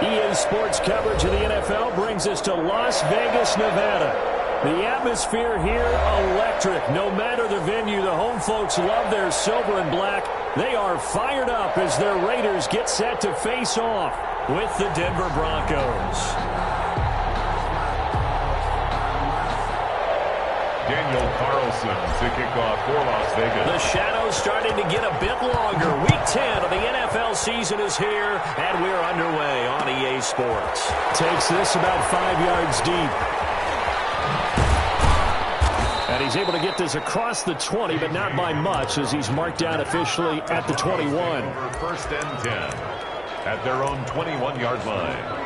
EA Sports coverage of the NFL brings us to Las Vegas, Nevada. The atmosphere here, electric. No matter the venue, the home folks love their silver and black. They are fired up as their Raiders get set to face off with the Denver Broncos. Daniel Carlson to kick off for Las Vegas. The shadows starting to get a bit longer. Week 10 of the NFL season is here, and we're underway on EA Sports. Takes this about 5 yards deep. And he's able to get this across the 20, but not by much, as he's marked down officially at the 21. Over first and 10 at their own 21-yard line.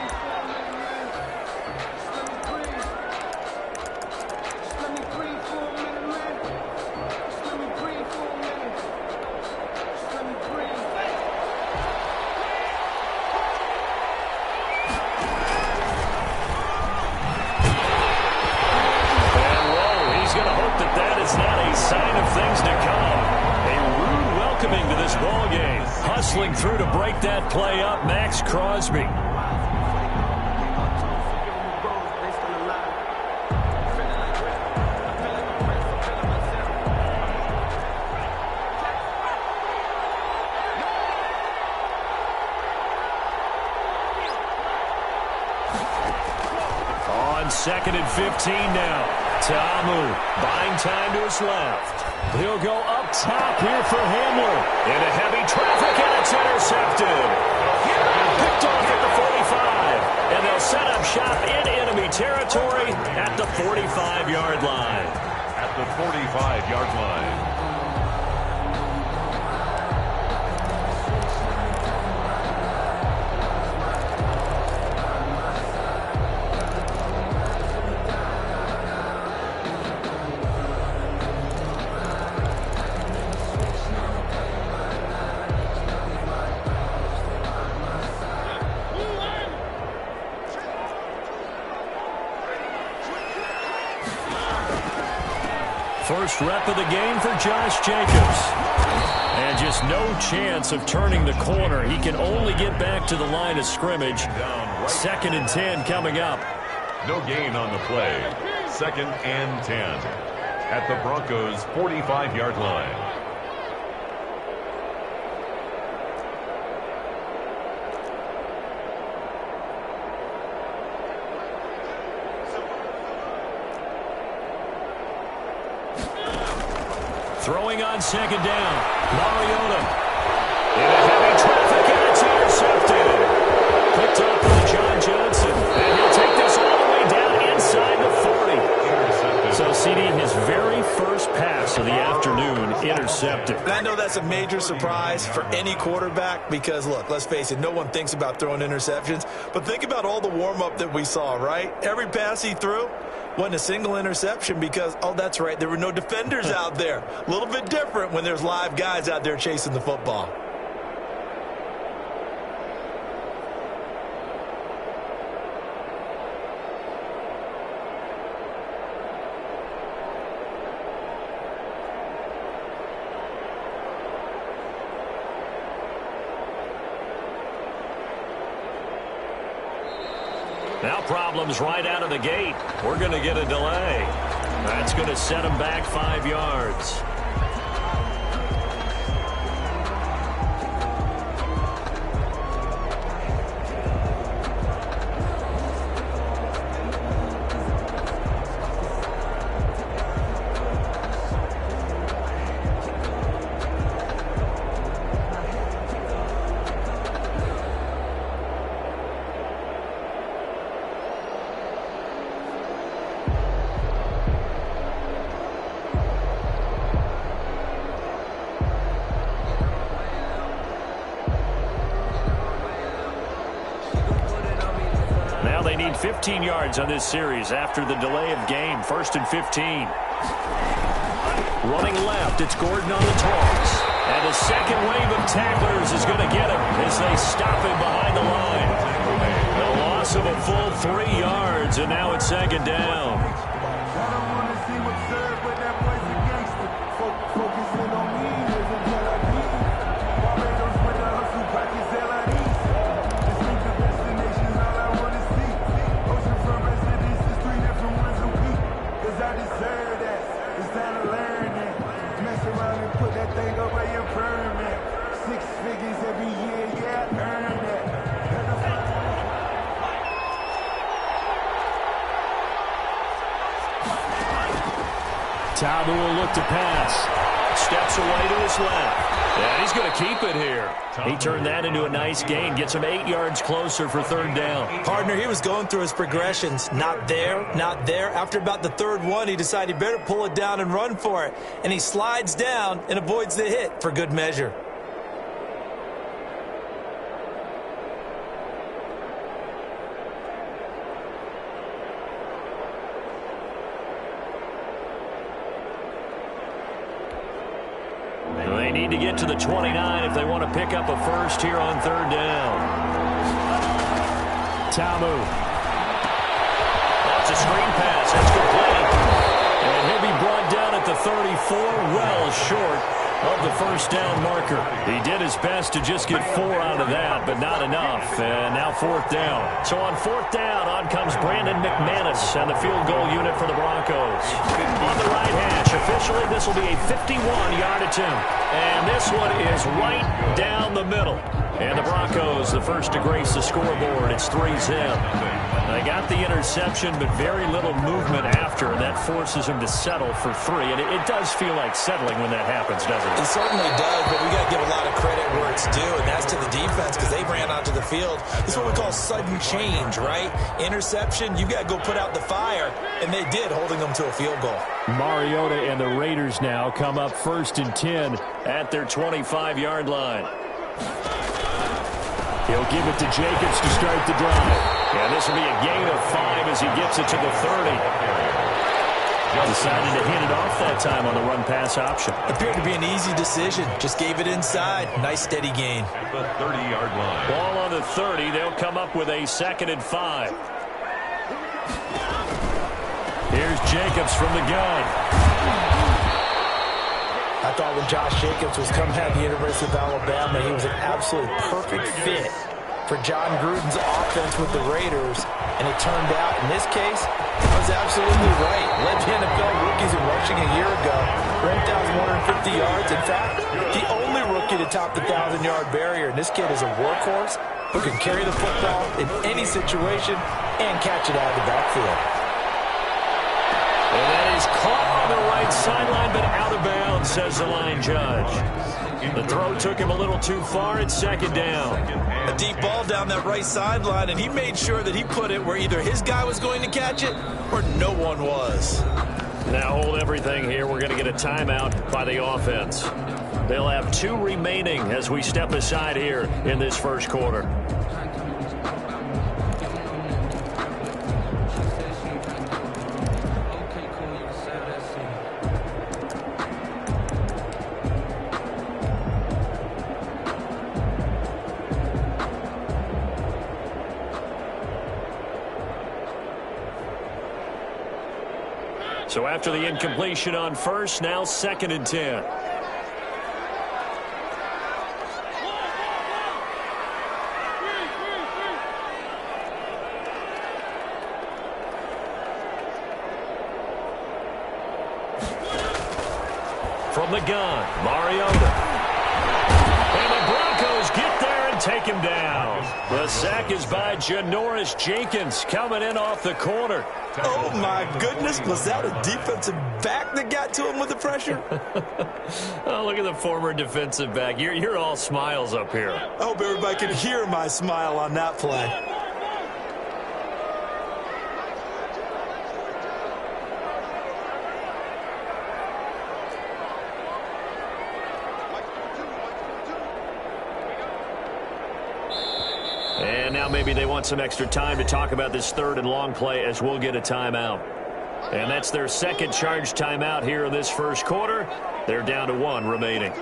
Hustling through to break that play up, Max Crosby. On 2nd and 15 now. Tamu buying time to his left. He'll go up top here for Hamler. Into heavy traffic, and it's intercepted. Picked off at the 45. And they'll set up shop in enemy territory at the 45-yard line. At the 45-yard line. First rep of the game for Josh Jacobs. And just no chance of turning the corner. He can only get back to the line of scrimmage. 2nd and 10 coming up. No gain on the play. 2nd and 10 at the Broncos' 45-yard line. Throwing on 2nd down. Mariota. Into heavy traffic, and it's intercepted. Picked up by John Johnson. And he'll take this all the way down inside the 40. So, CD, his very first pass of the afternoon intercepted. And I know that's a major surprise for any quarterback because, look, let's face it, no one thinks about throwing interceptions. But think about all the warm-up that we saw, right? Every pass he threw wasn't a single interception because, oh, that's right, there were no defenders out there. A little bit different when there's live guys out there chasing the football. Now problems right out of the gate. We're going to get a delay. That's going to set him back 5 yards. They need 15 yards on this series after the delay of game. 1st and 15. Running left, it's Gordon on the toss. And the second wave of tacklers is going to get him as they stop him behind the line. The loss of a full 3 yards, and now it's 2nd down. Tabu will look to pass. Steps away to his left. And he's going to keep it here. He turned that into a nice gain. Gets him 8 yards closer for third down. Partner, he was going through his progressions. Not there, not there. After about the third one, he decided he better pull it down and run for it. And he slides down and avoids the hit for good measure. They need to get to the 29 if they want to pick up a first here on third down. Tamu. That's a screen pass. That's complete. And he'll be brought down at the 34, well short of the first down marker. He did his best to just get 4 out of that, but not enough. And now fourth down. So on fourth down, on comes Brandon McManus and the field goal unit for the Broncos. On the right hash, officially this will be a 51-yard attempt. And this one is right down the middle. And the Broncos, the first to grace the scoreboard. It's 3-zip. They got the interception, but very little movement after, and that forces him to settle for 3. And it does feel like settling when that happens, doesn't it? It certainly does, but we got to give a lot of credit where it's due, and that's to the defense because they ran onto the field. It's what we call sudden change, right? Interception, you got to go put out the fire, and they did, holding them to a field goal. Mariota and the Raiders now come up 1st and 10 at their 25-yard line. He'll give it to Jacobs to start the drive. And this will be a gain of 5 as he gets it to the 30. Decided to hand it off that time on the run-pass option. Appeared to be an easy decision. Just gave it inside. Nice, steady gain. The 30-yard line. Ball on the 30. They'll come up with a 2nd and 5. Here's Jacobs from the gun. I thought when Josh Jacobs was coming out of the University of Alabama, he was an absolutely perfect fit for John Gruden's offense with the Raiders. And it turned out, in this case, he was absolutely right. Led the NFL rookies in rushing a year ago. Ran 1,150 yards. In fact, the only rookie to top the 1,000-yard barrier. And this kid is a workhorse who can carry the football in any situation and catch it out of the backfield. And that is caught on the right sideline, but out of bounds, says the line judge. The throw took him a little too far. It's 2nd down. A deep ball down that right sideline, and he made sure that he put it where either his guy was going to catch it or no one was. Now hold everything here. We're going to get a timeout by the offense. They'll have 2 remaining as we step aside here in this first quarter. So after the incompletion on first, now 2nd and 10. From the gun, Mariota. And the Broncos get there and take him down. The sack is by Janoris Jenkins coming in off the corner. Oh, my goodness. Was that a defensive back that got to him with the pressure? Oh, look at the former defensive back. You're all smiles up here. I hope everybody can hear my smile on that play. And now maybe they want some extra time to talk about this 3rd and long play as we'll get a timeout. And that's their 2nd charge timeout here in this first quarter. They're down to 1 remaining.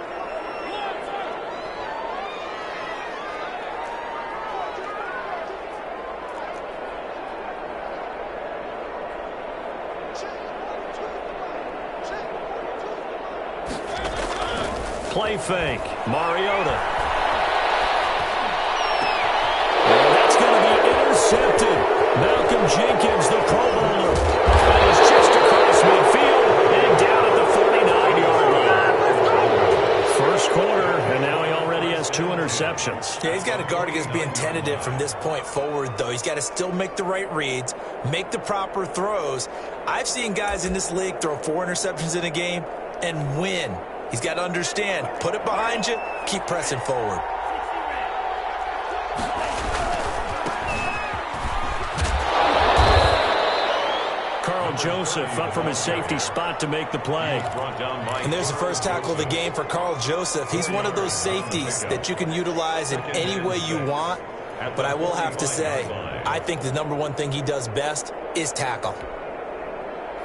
Play fake. Mariota. Intercepted. Malcolm Jenkins, the Pro Bowler. And he's just across midfield and down at the 49-yard line. First quarter, and now he already has 2 interceptions. Yeah, he's got to guard against being tentative from this point forward, though. He's got to still make the right reads, make the proper throws. I've seen guys in this league throw 4 interceptions in a game and win. He's got to understand, put it behind you, keep pressing forward. Joseph up from his safety spot to make the play. And there's the first tackle of the game for Karl Joseph. He's one of those safeties that you can utilize in any way you want. But I will have to say, I think the #1 thing he does best is tackle.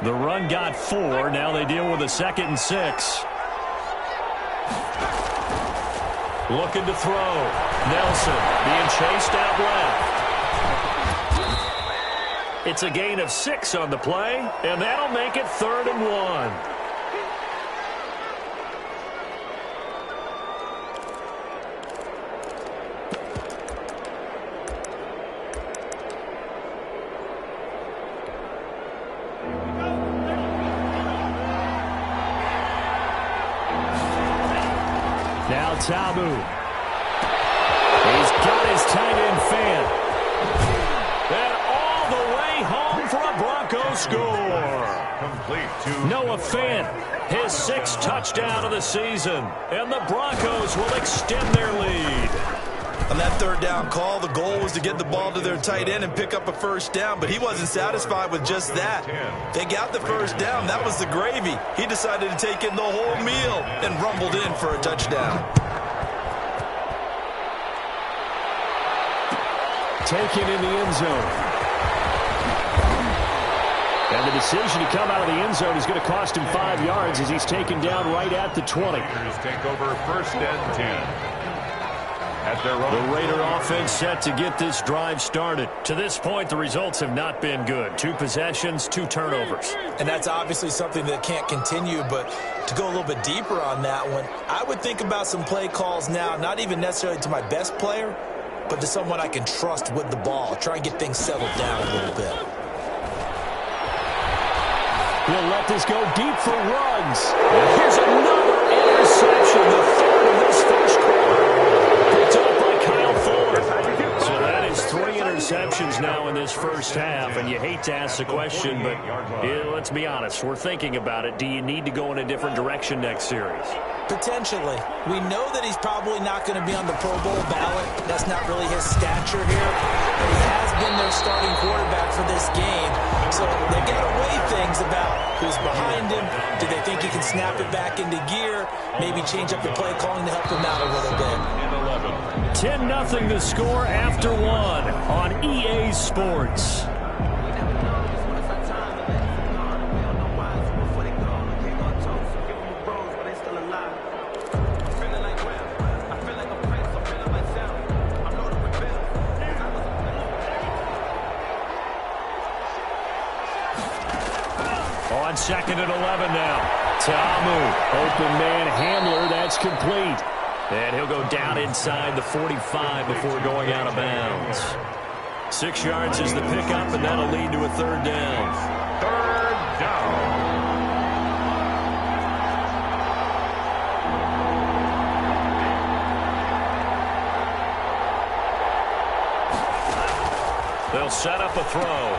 The run got 4. Now they deal with a 2nd and 6. Looking to throw. Nelson being chased out left. It's a gain of 6 on the play, and that'll make it 3rd and 1. Now Tamu. He's got his tight end fan. And all the way home for a Broncos score. Complete to Noah Fant, his 6th touchdown of the season. And the Broncos will extend their lead. On that 3rd down call, the goal was to get the ball to their tight end and pick up a 1st down, but he wasn't satisfied with just that. They got the 1st down. That was the gravy. He decided to take in the whole meal and rumbled in for a touchdown. Taken in the end zone. And the decision to come out of the end zone is going to cost him 5 yards as he's taken down right at the 20. Take over 1st and 10. At their own. The Raider offense set to get this drive started. To this point, the results have not been good. 2 possessions, 2 turnovers. And that's obviously something that can't continue, but to go a little bit deeper on that one, I would think about some play calls now, not even necessarily to my best player, but to someone I can trust with the ball. Try and get things settled down a little bit. He'll let this go deep for Ruggs. And here's another interception, the 3rd of this first quarter. Picked up by Kyle Fuller. So that is 3 interceptions now in this first half. And you hate to ask the question, but let's be honest. We're thinking about it. Do you need to go in a different direction next series? Potentially. We know that he's probably not going to be on the Pro Bowl ballot. That's not really his stature here. But he has been their starting quarterback for this game. So they've got to weigh things about who's behind him. Do they think he can snap it back into gear? Maybe change up the play calling to help him out a little bit. 10-0 the score after 1 on EA Sports. On 2nd and 11 now. Tamu, open man Hamler, that's complete. And he'll go down inside the 45 before going out of bounds. 6 yards is the pickup, and that'll lead to a 3rd down. 3rd down. They'll set up a throw.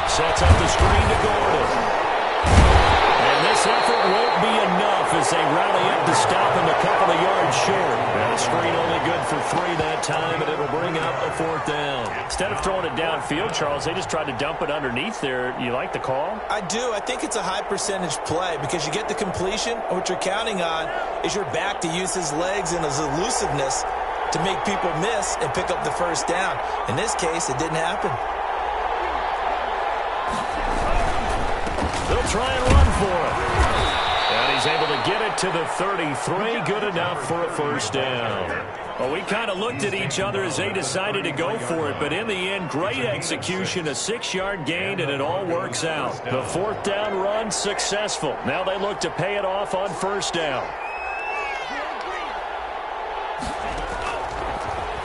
Sets up the screen to Gordon. And this effort won't be enough as they rally up to stop him a couple of yards short. And the screen only good for 3 that time, and it'll bring up a 4th down. Instead of throwing it downfield, Charles, they just tried to dump it underneath there. You like the call? I do. I think it's a high percentage play because you get the completion. And what you're counting on is your back to use his legs and his elusiveness to make people miss and pick up the 1st down. In this case, it didn't happen. They'll try and run for it. And he's able to get it to the 33. Good enough for a 1st down. Well, we kind of looked at each other as they decided to go for it. But in the end, great execution, a 6-yard gain, and it all works out. The 4th down run successful. Now they look to pay it off on 1st down.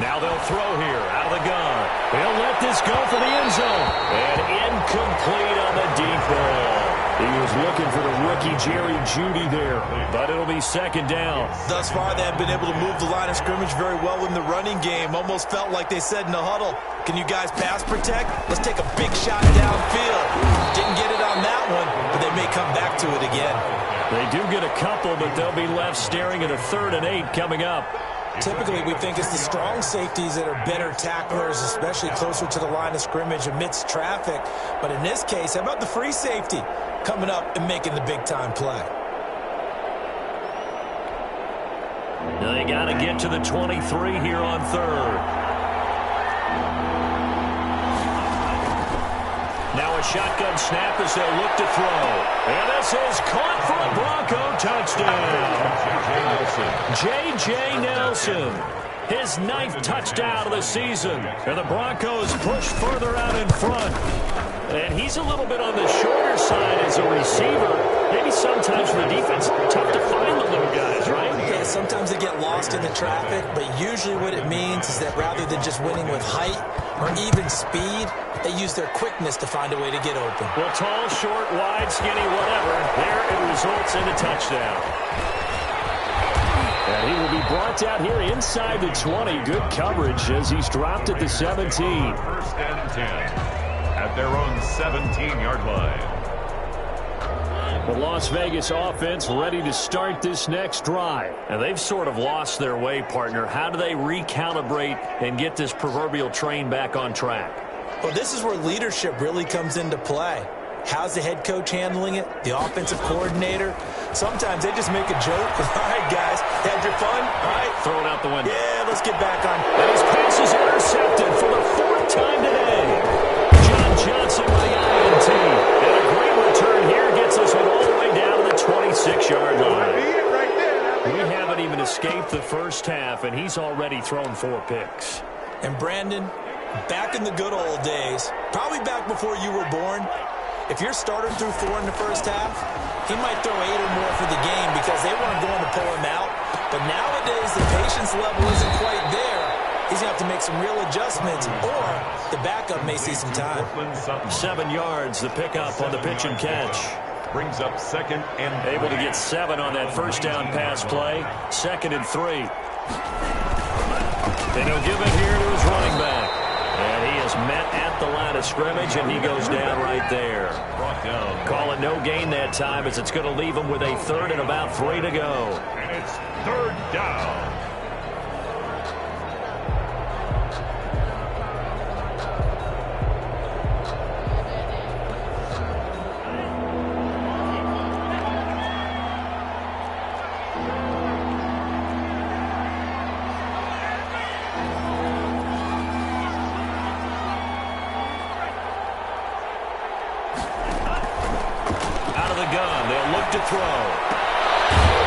Now they'll throw here out of the gun. They'll let this go for the end zone. And incomplete on the deep ball. He was looking for the rookie Jerry Jeudy there, but it'll be second down. Thus far, they have been able to move the line of scrimmage very well in the running game. Almost felt like they said in the huddle, can you guys pass protect? Let's take a big shot downfield. Didn't get it on that one, but they may come back to it again. They do get a couple, but they'll be left staring at a 3rd and 8 coming up. Typically, we think it's the strong safeties that are better tacklers, especially closer to the line of scrimmage amidst traffic. But in this case, how about the free safety coming up and making the big-time play? Now they got to get to the 23 here on 3rd. Now a shotgun snap as they'll look to throw. And this is caught for a Bronco touchdown. J.J. Nelson, his 9th touchdown of the season. And the Broncos push further out in front. And he's a little bit on the shorter side as a receiver. Maybe sometimes for the defense, tough to find the little guys, right? Yeah, sometimes they get lost in the traffic, but usually what it means is that rather than just winning with height or even speed, they use their quickness to find a way to get open. Well, tall, short, wide, skinny, whatever, there it results in a touchdown. And he will be brought out here inside the 20. Good coverage as he's dropped at the 17. 1st and 10 at their own 17-yard line. The Las Vegas offense ready to start this next drive. And they've sort of lost their way, partner. How do they recalibrate and get this proverbial train back on track? Well, this is where leadership really comes into play. How's the head coach handling it? The offensive coordinator? Sometimes they just make a joke. All right, guys, had your fun? All right. Throw it out the window. Yeah, let's get back on. And his pass is intercepted for the 4th time today. John Johnson with the INT. And a great return here gets us all the way down to the 26-yard line. We haven't even escaped the first half, and he's already thrown 4 picks. And Brandon, back in the good old days, probably back before you were born, if your starter threw 4 in the first half, he might throw 8 or more for the game because they weren't going to pull him out. But nowadays, the patience level isn't quite there. He's going to have to make some real adjustments, or the backup may see some time. 7 yards, the pickup on the pitch and catch. Brings up 2nd and able to get 7 on that first down pass play. 2nd and 3. And he'll give it here to his running back. And he is met at the line of scrimmage, and he goes down right there. Call it no gain that time as it's going to leave him with a 3rd and about 3 to go. And it's 3rd down. To throw.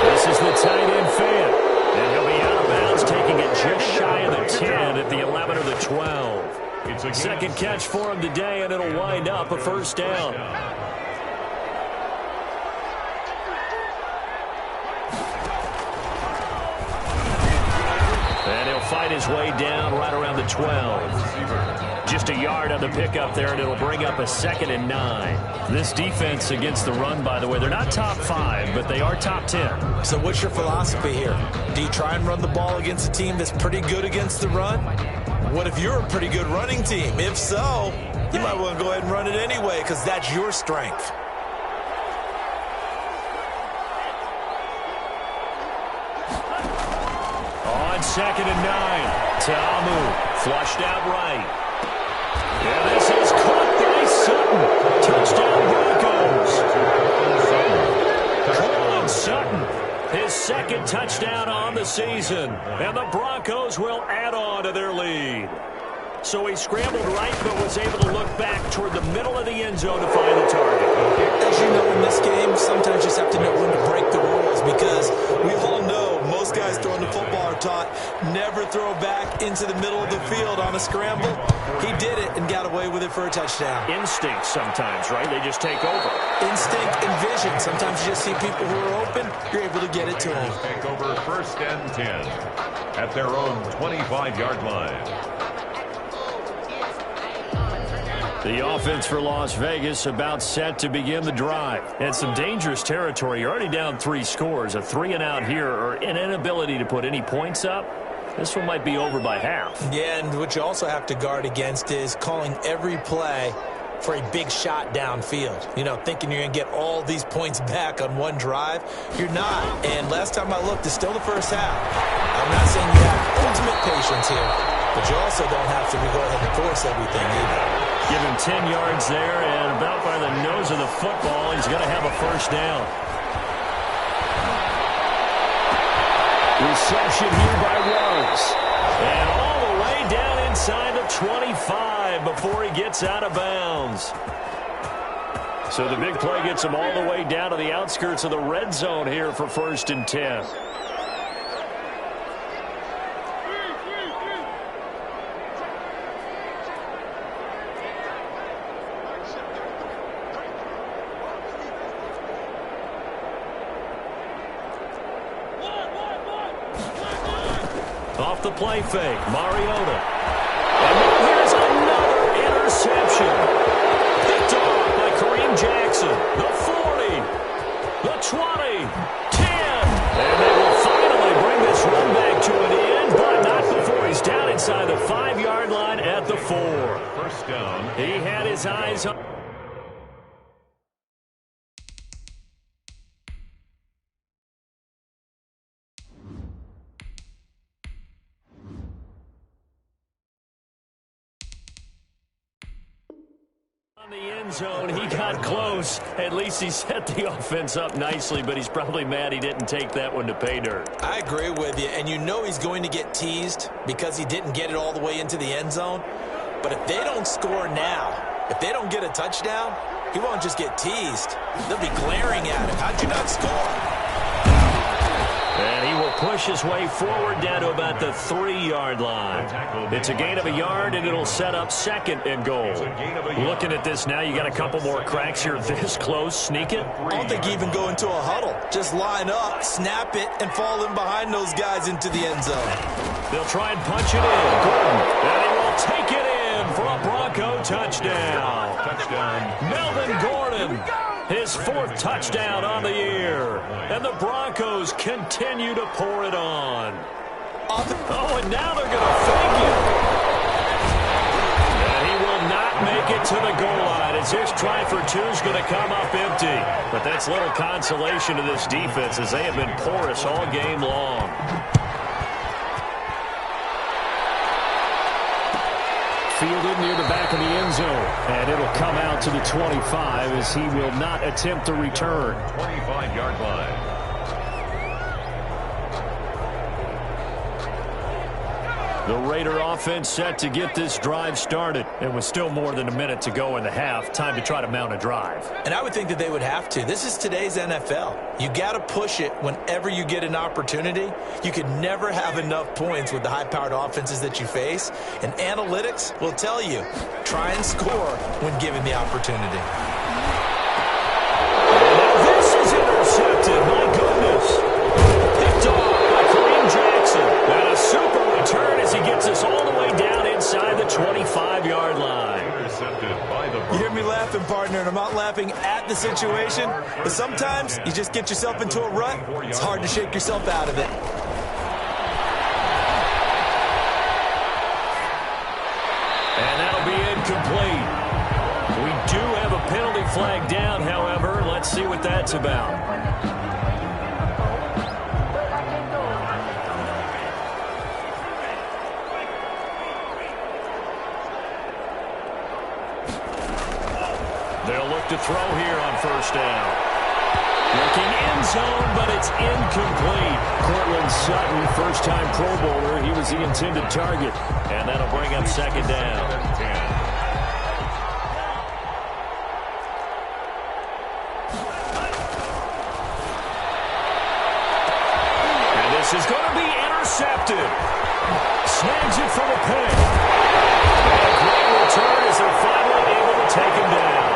This is the tight end fan. And he'll be out of bounds, taking it just shy of the 10 at the 11 or the 12. It's a 2nd catch for him today, and it'll wind up a 1st down. And he'll fight his way down right around the 12. Just a yard on the pickup there, and it'll bring up a 2nd and 9. This defense against the run, by the way, they're not top 5, but they are top 10. So what's your philosophy here? Do you try and run the ball against a team that's pretty good against the run? What if you're a pretty good running team? If so, you might want to go ahead and run it anyway because that's your strength. On 2nd and 9, Ta'amu flushed out right. And this is caught by Sutton. Touchdown Broncos. Cortland Sutton, his 2nd touchdown on the season. And the Broncos will add on to their lead. So he scrambled right but was able to look back toward the middle of the end zone to find the target. As you know, in this game, sometimes you just have to know when to break the rules because we all know most guys throwing the football are taught never throw back into the middle of the field on a scramble. He did it and got away with it for a touchdown. Instinct sometimes, right? They just take over. Instinct and vision. Sometimes you just see people who are open, you're able to get it to them. Take over 1st and 10 at their own 25-yard line. The offense for Las Vegas about set to begin the drive. And some dangerous territory. You're already down 3 scores. A 3-and-out here or an inability to put any points up. This one might be over by half. Yeah, and what you also have to guard against is calling every play for a big shot downfield. You know, thinking you're going to get all these points back on one drive. You're not. And last time I looked, it's still the first half. I'm not saying you have ultimate patience here, but you also don't have to go ahead and force everything either. Give him 10 yards there, and about by the nose of the football, he's going to have a first down. Reception here by Ruggs. And all the way down inside the 25 before he gets out of bounds. So the big play gets him all the way down to the outskirts of the red zone here for 1st and 10. Off the play fake, Mariota. And now here's another interception. Picked off by Kareem Jackson. The 40, the 20, 10. And they will finally bring this run back to an end, but not before he's down inside the 5-yard line at the 4. First down. He had his eyes on the end zone. He got close. At least he set the offense up nicely, but he's probably mad he didn't take that one to pay dirt. I agree with you, and you know he's going to get teased because he didn't get it all the way into the end zone. But if they don't score now, if they don't get a touchdown, he won't just get teased. They'll be glaring at him. How'd you not score? And he will push his way forward down to about the 3-yard line. It's a gain of a yard, and it'll set up 2nd and goal. Looking at this now, you got a couple more cracks here this close. Sneak it? I don't think you even go into a huddle. Just line up, snap it, and fall in behind those guys into the end zone. They'll try and punch it in. Gordon, and he will take it in for a Bronco touchdown. Melvin Gordon. His 4th touchdown on the year. And the Broncos continue to pour it on. Oh, and now they're going to fake it. And he will not make it to the goal line as his try for 2 is going to come up empty. But that's little consolation to this defense as they have been porous all game long. Fielded near the back of the end zone. And it'll come out to the 25 as he will not attempt to return. 25-yard line. The Raider offense set to get this drive started. And with still more than a minute to go in the half, time to try to mount a drive. And I would think that they would have to. This is today's NFL. You got to push it whenever you get an opportunity. You could never have enough points with the high-powered offenses that you face. And analytics will tell you, try and score when given the opportunity. And this is intercepted. My goodness. Picked off by Kareem Jackson. And a super return as he gets us all the way down inside the 25-yard line. Intercepted by the Broncos. You hear me laughing, partner, and I'm not laughing at the situation, but sometimes you just get yourself into a rut. It's hard to shake yourself out of it. And that'll be incomplete. We do have a penalty flag down, however. Let's see what that's about. They'll look to throw here on 1st down. Looking end zone, but it's incomplete. Cortland Sutton, first-time Pro Bowler. He was the intended target. And that'll bring up 2nd down. And this is going to be intercepted. Snags it for the pick. And a great return as they're finally able to take him down.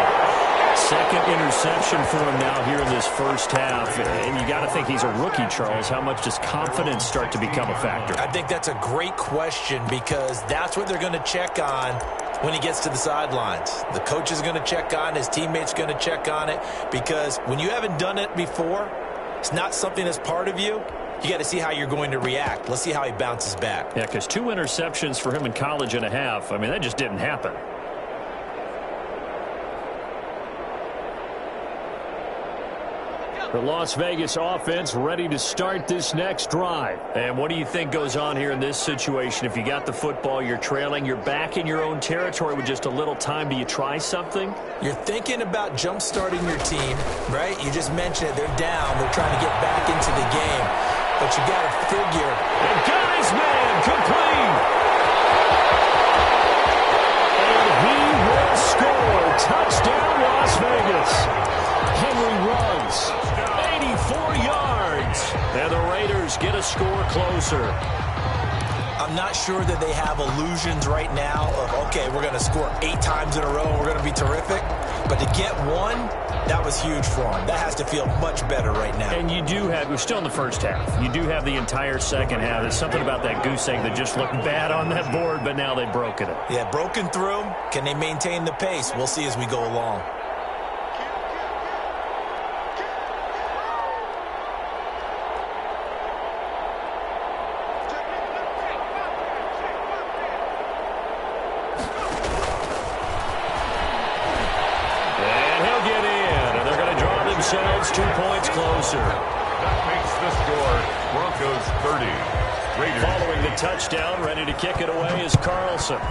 2nd interception for him now here in this first half. And you got to think he's a rookie, Charles. How much does confidence start to become a factor? I think that's a great question because that's what they're going to check on when he gets to the sidelines. The coach is going to check on it. His teammates going to check on it, because when you haven't done it before, it's not something that's part of you. You got to see how you're going to react. Let's see how he bounces back. Yeah, because 2 interceptions for him in college and a half. I mean, that just didn't happen. The Las Vegas offense ready to start this next drive. And what do you think goes on here in this situation? If you got the football, you're trailing, you're back in your own territory with just a little time. Do you try something? You're thinking about jump-starting your team, right? You just mentioned it. They're down. They're trying to get back into the game. But you got to figure. And got his man complete. And he will score. Touchdown, Las Vegas. Henry runs. 84 yards. And the Raiders get a score closer. I'm not sure that they have illusions right now of, okay, we're going to score 8 times in a row and we're going to be terrific. But to get one, that was huge for them. That has to feel much better right now. And you do have, we're still in the first half. You do have the entire second half. There's something about that goose egg that just looked bad on that board, but now they've broken it. Yeah, broken through. Can they maintain the pace? We'll see as we go along. Themselves 2 points closer. That makes the score Broncos 30. Raiders. Following the touchdown, ready to kick it away is Carlson.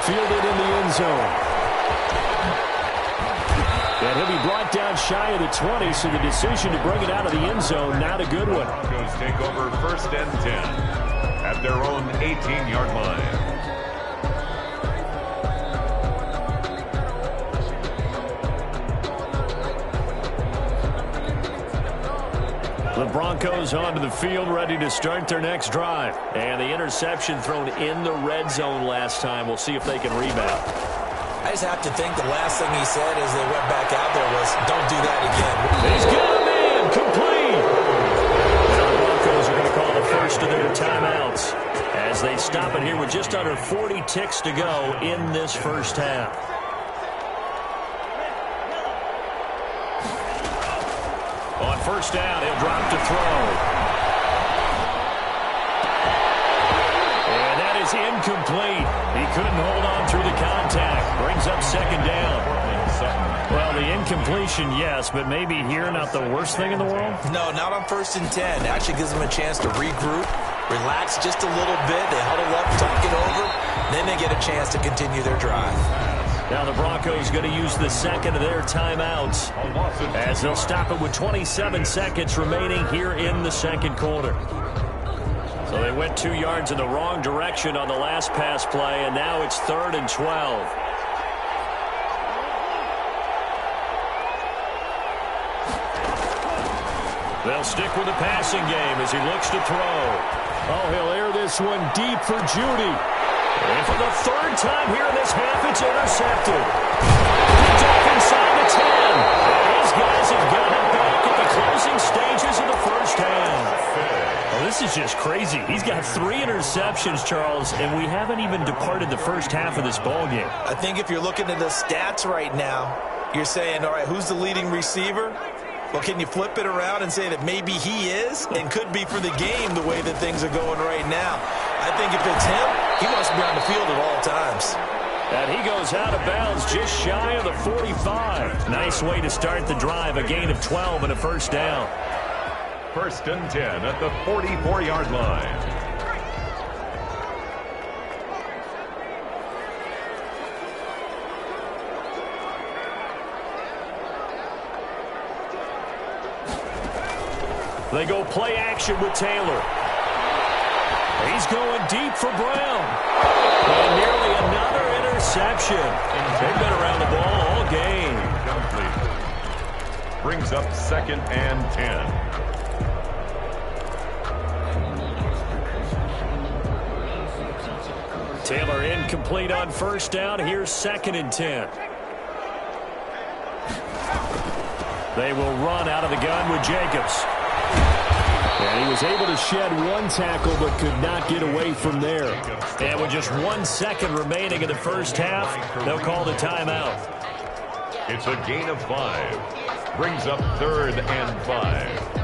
Fielded in the end zone. And he'll be brought down shy of the 20, so the decision to bring it out of the end zone, not a good one. Broncos take over 1st and 10 at their own 18-yard line. The Broncos onto the field, ready to start their next drive. And the interception thrown in the red zone last time. We'll see if they can rebound. I just have to think the last thing he said as they went back out there was, don't do that again. He's got a man, complete. Now the Broncos are going to call the first of their timeouts as they stop it here with just under 40 ticks to go in this first half. On first down, he'll drop to throw. And that is incomplete. He couldn't hold on through the contact. Brings up second down. Well, the incompletion, yes, but maybe here not the worst thing in the world? No, not on 1st and 10. It actually gives them a chance to regroup, relax just a little bit. They huddle up, talk it over. Then they get a chance to continue their drive. Now the Broncos going to use the second of their timeouts as they'll stop it with 27 seconds remaining here in the second quarter. So they went 2 yards in the wrong direction on the last pass play, and now it's 3rd and 12. They'll stick with the passing game as he looks to throw. Oh, he'll air this one deep for Judy. And for the 3rd time here in this half, it's intercepted. Picked up inside the 10. And these guys have got it back at the closing stages of the first half. Oh, this is just crazy. He's got 3 interceptions, Charles, and we haven't even departed the first half of this ballgame. I think if you're looking at the stats right now, you're saying, all right, who's the leading receiver? Well, can you flip it around and say that maybe he is and could be for the game the way that things are going right now? I think if it's him, he must be on the field at all times. And he goes out of bounds just shy of the 45. Nice way to start the drive, a gain of 12 and a first down. 1st and 10 at the 44-yard line. They go play action with Taylor. He's going deep for Brown. And nearly another interception. They've been around the ball all game. Complete. Brings up 2nd and 10. Taylor incomplete on first down. Here's 2nd and 10. They will run out of the gun with Jacobs. And he was able to shed one tackle but could not get away from there. And with just 1 second remaining in the first half, they'll call the timeout. It's a gain of 5. Brings up 3rd and 5.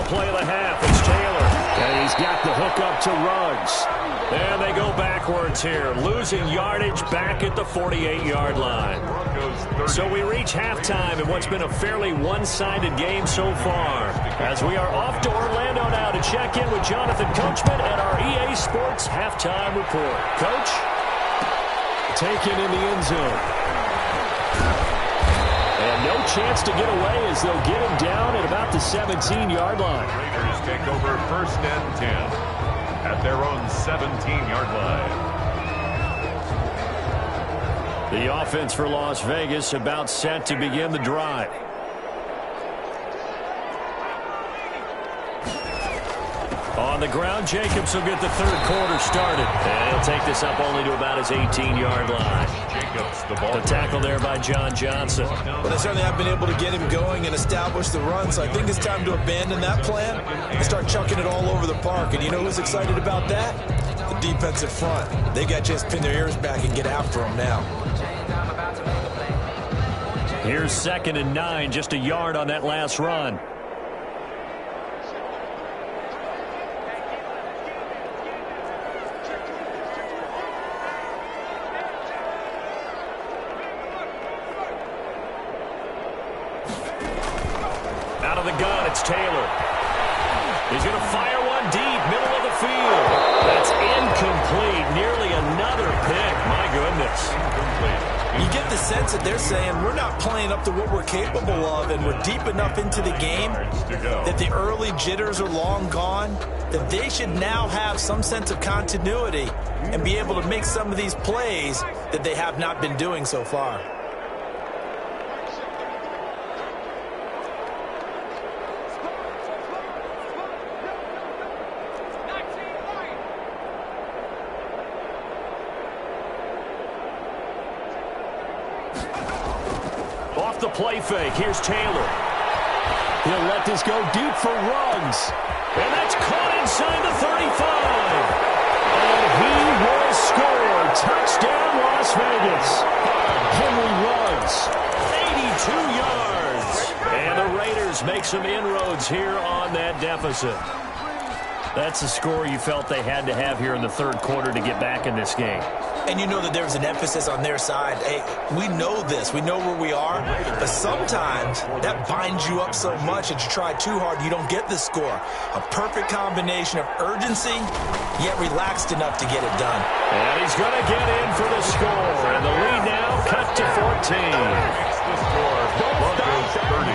Play of the half. It's Taylor. And he's got the hook up to Ruggs. And they go backwards here, losing yardage back at the 48-yard line. So we reach halftime in what's been a fairly one-sided game so far. As we are off to Orlando now to check in with Jonathan Coachman at our EA Sports Halftime Report. Coach? Taken in the end zone. And no chance to get away as they'll get him down at about the 17-yard line. Raiders take over 1st and 10 at their own 17-yard line. The offense for Las Vegas about set to begin the drive. On the ground, Jacobs will get the third quarter started. And he'll take this up only to about his 18-yard line. Jacobs, the ball. The tackle there by John Johnson. Well, they certainly have been able to get him going and establish the run, so I think it's time to abandon that plan and start chucking it all over the park. And you know who's excited about that? The defensive front. They got to just pin their ears back and get after him now. Here's 2nd and 9, just a yard on that last run. Out of the gun, it's Taylor. He's going to fire one deep, middle of the field. That's incomplete. Nearly another pick. My goodness. You get the sense that they're saying we're not playing up to what we're capable of, and we're deep enough into the game that the early jitters are long gone, that they should now have some sense of continuity and be able to make some of these plays that they have not been doing so far. Off the play fake, here's Taylor. He'll let this go deep for Ruggs. And that's caught inside the 35. And he will score. Touchdown, Las Vegas. Henry Ruggs, 82 yards. And the Raiders make some inroads here on that deficit. That's the score you felt they had to have here in the third quarter to get back in this game. And you know that there's an emphasis on their side. Hey, we know this. We know where we are. But sometimes that binds you up so much that you try too hard, you don't get the score. A perfect combination of urgency, yet relaxed enough to get it done. And he's going to get in for the score. And the lead now cut to 14. The score, Broncos 30,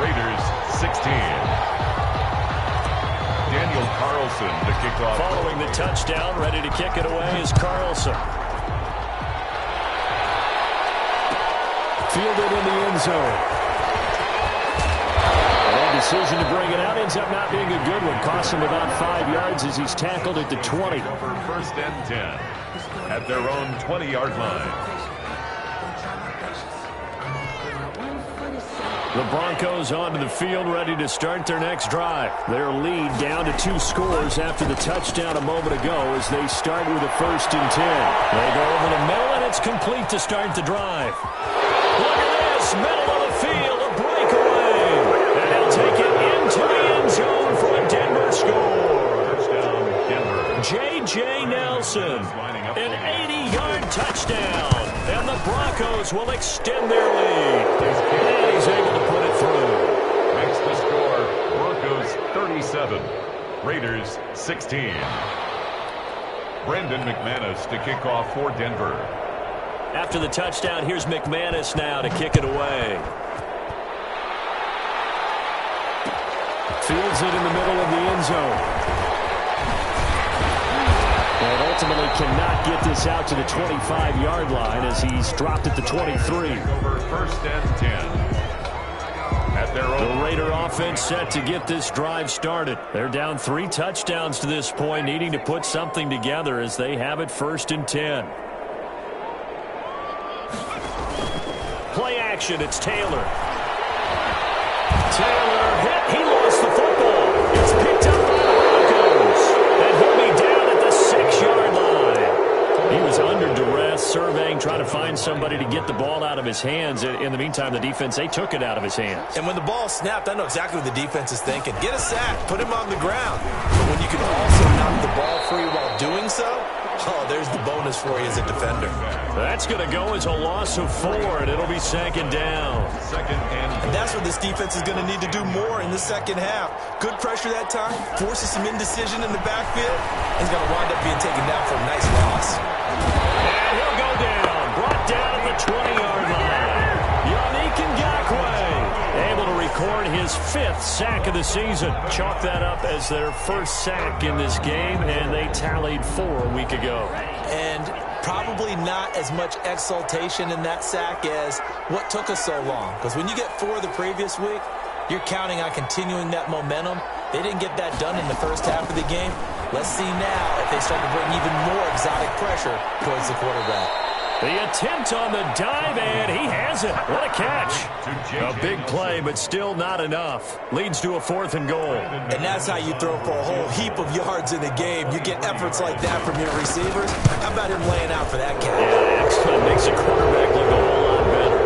Raiders 16. Daniel Carlson to kick off. Following the touchdown, ready to kick it away is Carlson. Fielded in the end zone. And that decision to bring it out ends up not being a good one. Costs him about 5 yards as he's tackled at the 20. Over 1st and 10 at their own 20-yard line. The Broncos onto the field, ready to start their next drive. Their lead down to 2 scores after the touchdown a moment ago as they start with a 1st and 10. They go over the middle, and it's complete to start the drive. Look at this, middle of the field, a breakaway. And he'll take it into the end zone for a Denver score. Touchdown, Denver. J.J. Nelson, an 80-yard touchdown. And the Broncos will extend their lead. And he's able to put it through. Makes the score, Broncos 37, Raiders 16. Brandon McManus to kick off for Denver. After the touchdown, here's McManus now to kick it away. Fields it in the middle of the end zone. And ultimately cannot get this out to the 25-yard line as he's dropped at the 23. Over 1st and 10. at their own. The Raider offense set to get this drive started. They're down 3 touchdowns to this point, needing to put something together as they have it 1st and 10. Play action, it's Taylor. Taylor hit, he lost the football. It's picked up by the Broncos. And he'll be down at the 6-yard line. He was under duress, surveying, trying to find somebody to get the ball out of his hands. In the meantime, the defense, they took it out of his hands. And when the ball snapped, I know exactly what the defense is thinking. Get a sack, put him on the ground. But when you can also knock the ball free while doing so, oh, there's the bonus for you as a defender. That's going to go as a loss of 4, and it'll be 2nd down. And that's what this defense is going to need to do more in the second half. Good pressure that time, forces some indecision in the backfield. He's going to wind up being taken down for a nice loss. And he'll go down, brought down at the 20-yard line. Yannick Ngakoue able to record his 5th sack of the season. Chalk that up as their 1st sack in this game, and they tallied 4 a week ago. And probably not as much exultation in that sack as what took us so long. Because when you get 4 the previous week, you're counting on continuing that momentum. They didn't get that done in the first half of the game. Let's see now if they start to bring even more exotic pressure towards the quarterback. The attempt on the dive, and he has it. What a catch. A big play, but still not enough. Leads to a 4th and goal. And that's how you throw for a whole heap of yards in a game. You get efforts like that from your receivers. How about him laying out for that catch? Yeah, excellent. Makes the quarterback look a whole lot better.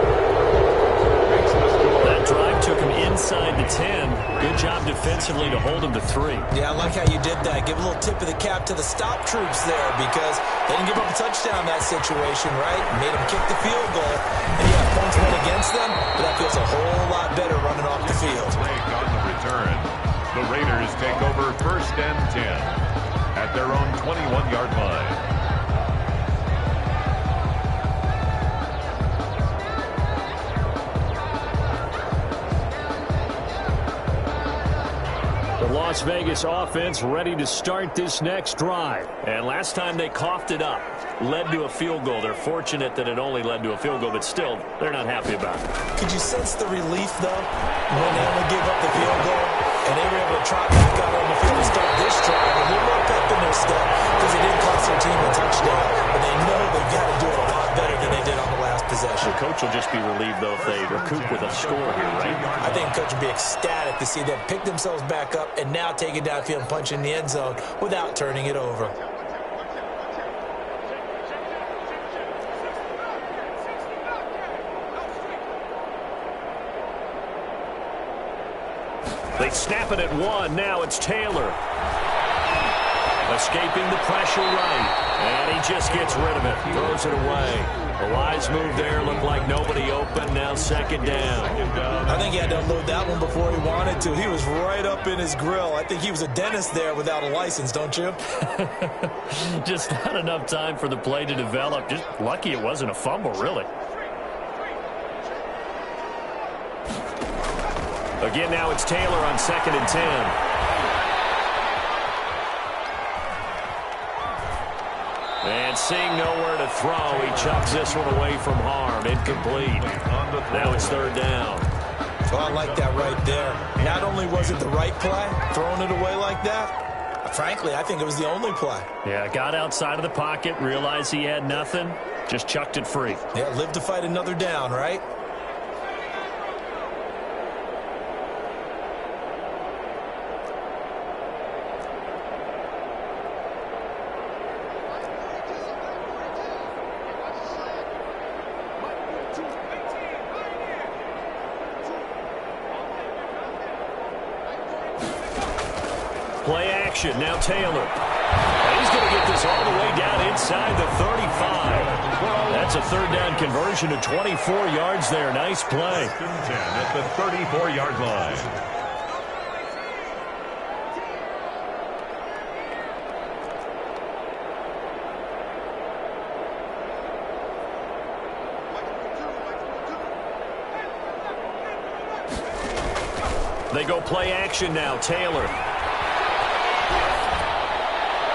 That drive took him inside the 10. Good job defensively to hold him to 3. Yeah, I like how you did that. Give a little tip of the cap to the stop troops there because they didn't give up a touchdown in that situation, right? Made them kick the field goal. And yeah, points went against them, but that feels a whole lot better running off the field. On the return, the Raiders take over 1st and 10 at their own 21-yard line. Las Vegas offense ready to start this next drive. And last time they coughed it up, led to a field goal. They're fortunate that it only led to a field goal, but still, they're not happy about it. Could you sense the relief, though, when they only gave up the field goal and they were able to trot back out on the field and start this drive? A little more pep in their step because they didn't cost their team a touchdown, but they know they've got to do it a lot better than they did on the last possession. The coach will just be relieved, though, if they recoup with a score here, right? I think coach will be ecstatic to see them pick themselves back up and now take it downfield and punch in the end zone without turning it over. They snap it at 1. Now it's Taylor. Escaping the pressure right. And he just gets rid of it. Throws it away. A wise move there. Looked like nobody open. Now 2nd down. I think he had to unload that one before he wanted to. He was right up in his grill. I think he was a dentist there without a license, don't you? Just not enough time for the play to develop. Just lucky it wasn't a fumble, really. Again, now it's Taylor on 2nd and 10. And seeing nowhere to throw, he chucks this one away from harm. Incomplete. Now it's 3rd down. Well, I like that right there. Not only was it the right play, throwing it away like that, frankly, I think it was the only play. Yeah, got outside of the pocket, realized he had nothing, just chucked it free. Yeah, live to fight another down, right? Play action, now Taylor. And he's going to get this all the way down inside the 35. That's a 3rd down conversion to 24 yards there. Nice play. 10 at the 34-yard line. They go play action now. Taylor.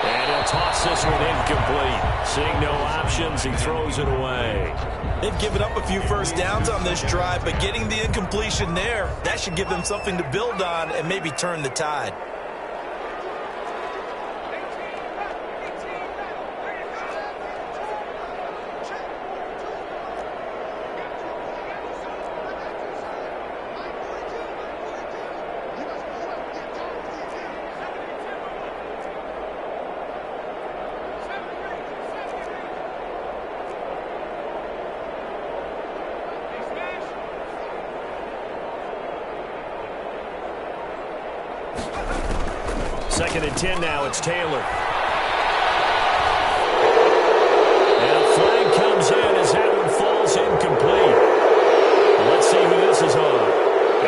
And And he'll toss this one incomplete. Seeing no options, he throws it away. They've given up a few first downs on this drive, but getting the incompletion there, that should give them something to build on and maybe turn the tide. Second and 10 now. It's Taylor. And a flag comes in as that one falls incomplete. Let's see who this is on.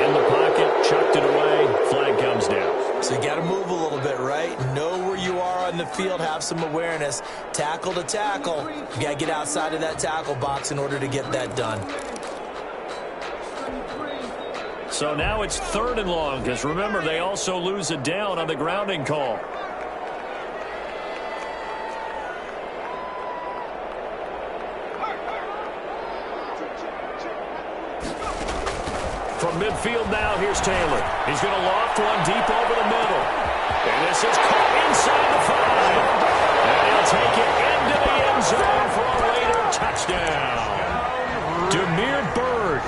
In the pocket, chucked it away. Flag comes down. So you got to move a little bit, right? Know where you are on the field. Have some awareness. Tackle to tackle. You got to get outside of that tackle box in order to get that done. So now it's 3rd and long, because remember, they also lose a down on the grounding call. From midfield now, here's Taylor. He's going to loft one deep over the middle. And this is caught inside the 5. And he'll take it into the end zone for a Raider touchdown. Demir Bird.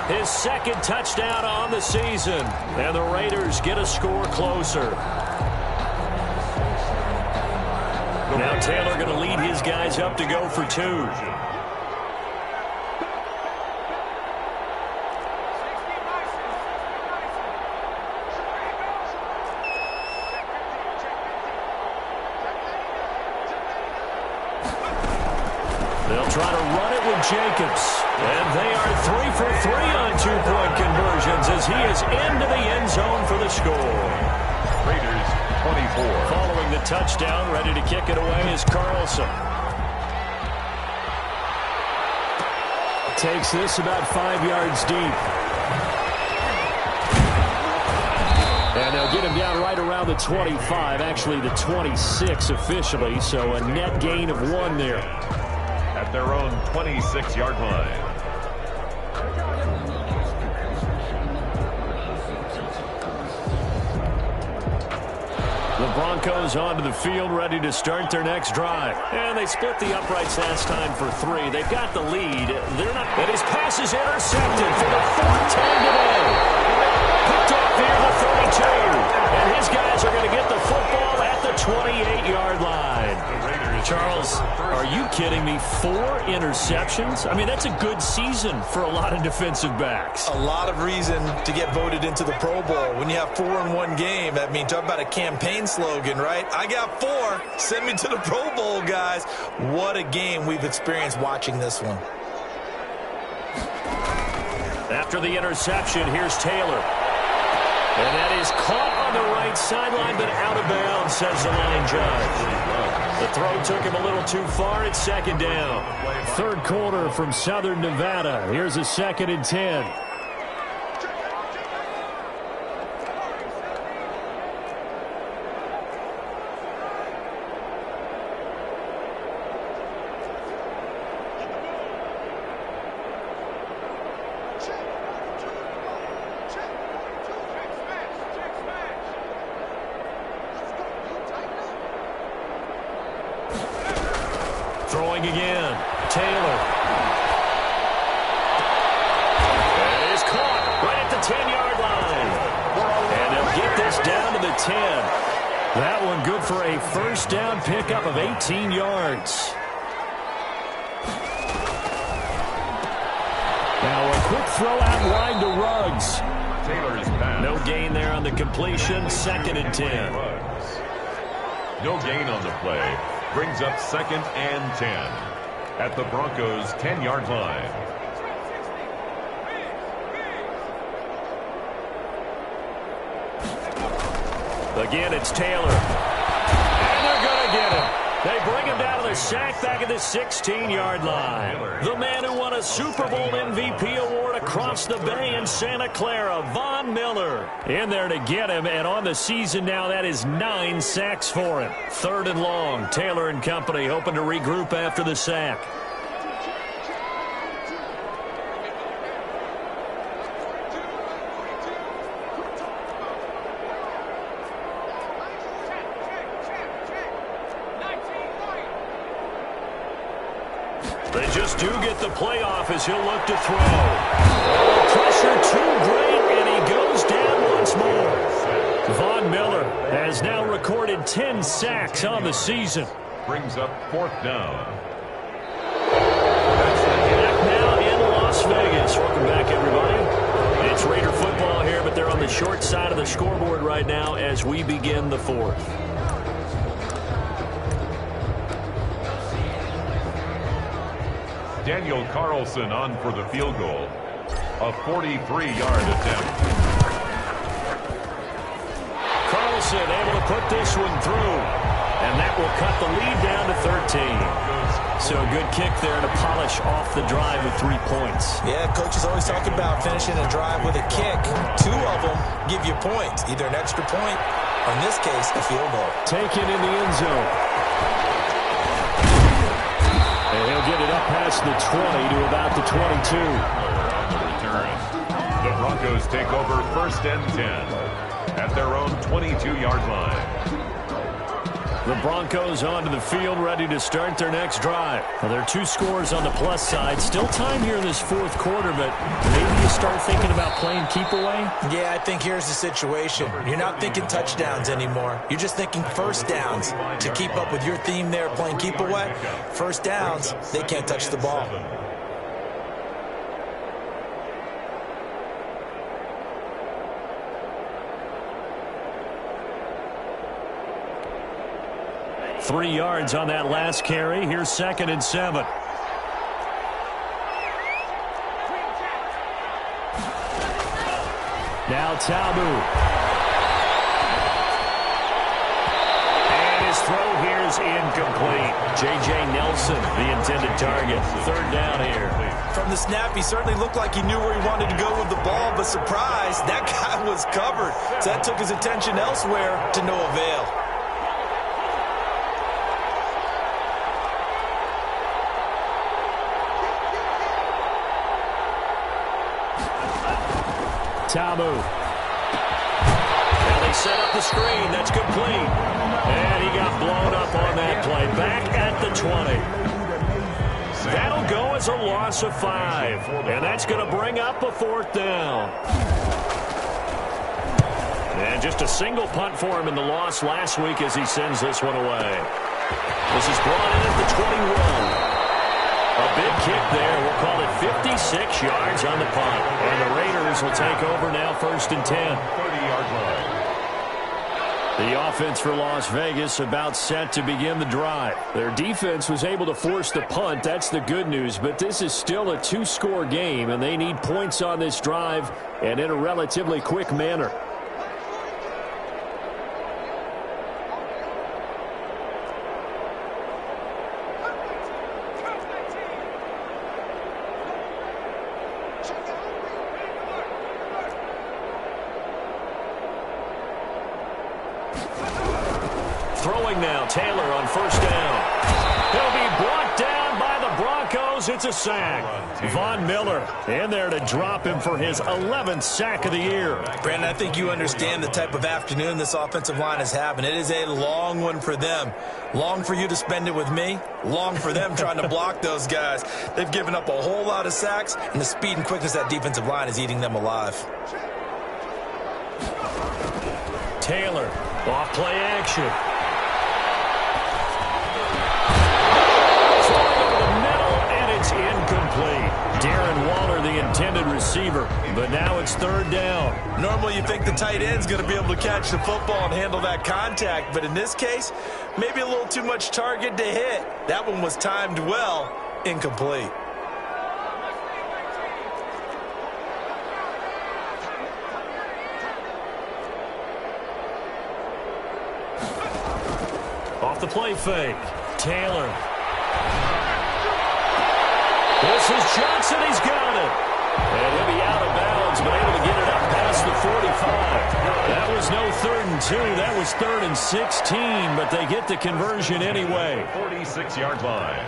His second touchdown on the season. And the Raiders get a score closer. Now Taylor going to lead his guys up to go for 2. They'll try to run it with Jacobs. And they are 3 for 3 on 2-point conversions as he is into the end zone for the score. Raiders 24. Following the touchdown, ready to kick it away is Carlson. Takes this about 5 yards deep. And they'll get him down right around the 25, actually the 26 officially, so a net gain of 1 there. At their own 26-yard line. The Broncos onto the field, ready to start their next drive. And they split the uprights last time for 3. They've got the lead. They're not. And his pass is intercepted for the 4th time today. Picked off near the 32. And his guys are going to get the football at the 28-yard line. Charles, are you kidding me? 4 interceptions? I mean, that's a good season for a lot of defensive backs. A lot of reason to get voted into the Pro Bowl. When you have 4 in one game, I mean, talk about a campaign slogan, right? I got 4. Send me to the Pro Bowl, guys. What a game we've experienced watching this one. After the interception, here's Taylor. And that is caught on the right sideline, but out of bounds, says the line judge. The throw took him a little too far. It's 2nd down. 3rd quarter from Southern Nevada. Here's a 2nd and 10. Throwing again. Taylor. And it is caught right at the 10-yard line. And they'll get this down to the 10. That one good for a first down pickup of 18 yards. Now a quick throw out wide to Ruggs. Taylor's pass. No gain there on the completion. 2nd and 10. No gain on the play. Brings up 2nd and 10 at the Broncos' 10-yard line. Again, it's Taylor. And they're going to get him. They bring him down to the sack back at the 16-yard line. The man who won a Super Bowl MVP award a across the bay in Santa Clara. Von Miller in there to get him, and on the season now, that is 9 sacks for him. 3rd and long. Taylor and company hoping to regroup after the sack. They just do get the playoff as he'll look to throw. Oh, pressure too great, and he goes down once more. Von Miller has now recorded 10 sacks on the season. Brings up 4th down. Back now in Las Vegas. Welcome back, everybody. It's Raider football here, but they're on the short side of the scoreboard right now as we begin the 4th. Daniel Carlson on for the field goal. A 43-yard attempt. Carlson able to put this one through. And that will cut the lead down to 13. So a good kick there to polish off the drive with 3 points. Yeah, coaches always talk about finishing a drive with a kick. 2 of them give you points, either an extra point or, in this case, a field goal. Taken in the end zone. And he'll get it up past the 20 to about the 22. On the return. The Broncos take over 1st and 10 at their own 22-yard line. The Broncos onto the field, ready to start their next drive. Well, there are 2 scores on the plus side. Still time here in this 4th quarter, but maybe you start thinking about playing keep away? Yeah, I think here's the situation. You're not thinking touchdowns anymore. You're just thinking first downs. To keep up with your theme there, playing keep away, first downs, they can't touch the ball. Three yards on that last carry. Here's 2nd and 7. Now Tamu. And his throw here is incomplete. J.J. Nelson, the intended target. 3rd down here. From the snap, he certainly looked like he knew where he wanted to go with the ball, but surprise, that guy was covered. So that took his attention elsewhere to no avail. Tamu. And they set up the screen. That's complete. And he got blown up on that play. Back at the 20. That'll go as a loss of 5. And that's going to bring up a 4th down. And just a single punt for him in the loss last week as he sends this one away. This is brought in at the 21. A big kick there. We'll call it 56 yards on the punt. And the Raiders will take over now 1st and 10. 30-yard line. The offense for Las Vegas about set to begin the drive. Their defense was able to force the punt. That's the good news. But this is still a 2-score game, and they need points on this drive and in a relatively quick manner. Throwing now, Taylor on 1st down. He'll be brought down by the Broncos. It's a sack. Von Miller in there to drop him for his 11th sack of the year. Brandon, I think you understand the type of afternoon this offensive line is having. It is a long one for them. Long for you to spend it with me. Long for them trying to block those guys. They've given up a whole lot of sacks, and the speed and quickness of that defensive line is eating them alive. Taylor, off play action. Incomplete. Darren Waller, the intended receiver, but now it's 3rd down. Normally you think the tight end's going to be able to catch the football and handle that contact, but in this case, maybe a little too much target to hit. That one was timed well. Incomplete. Off the play fake. Taylor. This is Johnson. He's got it. And he'll be out of bounds, but able to get it up past the 45. That was no 3rd and 2. That was 3rd and 16, but they get the conversion anyway. 46-yard line.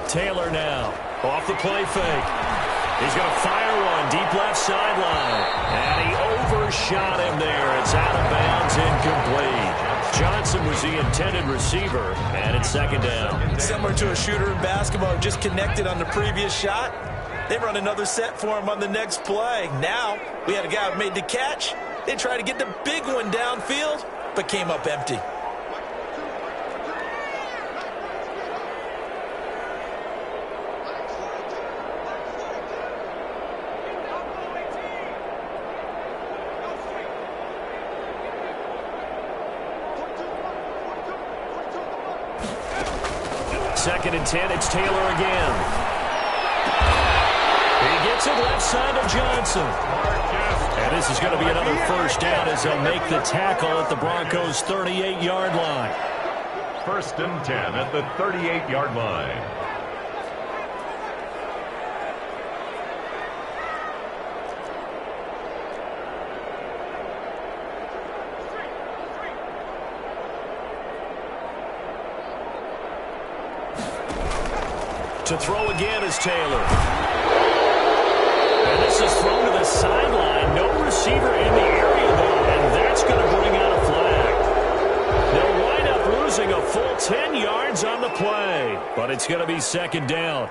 Taylor now, off the play fake. He's going to fire one deep left sideline. And he overshot him there. It's out of bounds, incomplete. Johnson was the intended receiver, and it's 2nd down. Similar to a shooter in basketball, just connected on the previous shot. They run another set for him on the next play. Now, we had a guy who made the catch. They tried to get the big one downfield, but came up empty. Second and 10, it's Taylor again. He gets it left side to Johnson. And this is going to be another 1st down as they'll make the tackle at the Broncos' 38-yard line. 1st and 10 at the 38-yard line. To throw again is Taylor. And this is thrown to the sideline. No receiver in the area, though, and that's going to bring out a flag. They'll wind up losing a full 10 yards on the play, but it's going to be 2nd down.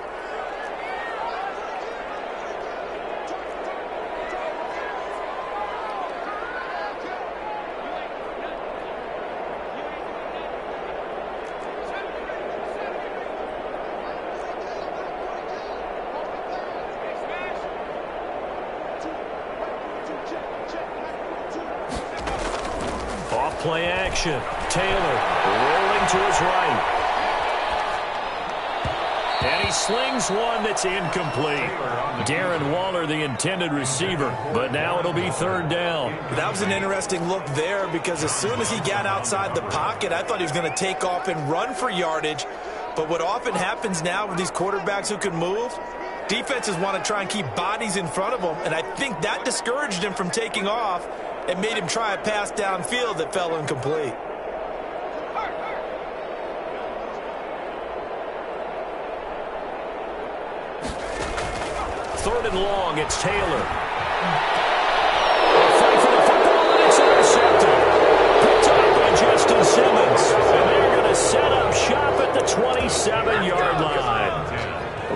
Play action. Taylor rolling to his right. And he slings one that's incomplete. Darren Waller, the intended receiver, but now it'll be 3rd down. That was an interesting look there because as soon as he got outside the pocket, I thought he was going to take off and run for yardage. But what often happens now with these quarterbacks who can move, defenses want to try and keep bodies in front of them, and I think that discouraged him from taking off. It made him try a pass downfield that fell incomplete. Third and long, it's Taylor. Fight for the football, and it's intercepted. Picked up by Justin Simmons. And they're going to set up shop at the 27-yard line.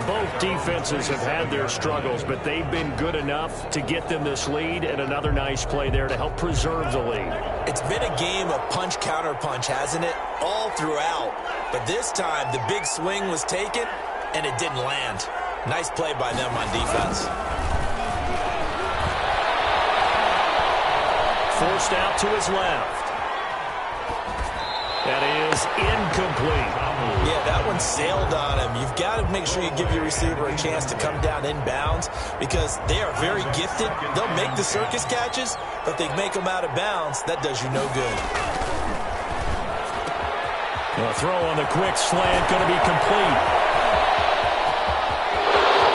Both defenses have had their struggles, but they've been good enough to get them this lead, and another nice play there to help preserve the lead. It's been a game of punch-counter-punch, hasn't it? All throughout. But this time, the big swing was taken, and it didn't land. Nice play by them on defense. Forced out to his left. That is incomplete. Yeah, that one sailed on him. You've got to make sure you give your receiver a chance to come down inbounds because they are very gifted. They'll make the circus catches, but they make them out of bounds. That does you no good. The throw on the quick slant going to be complete.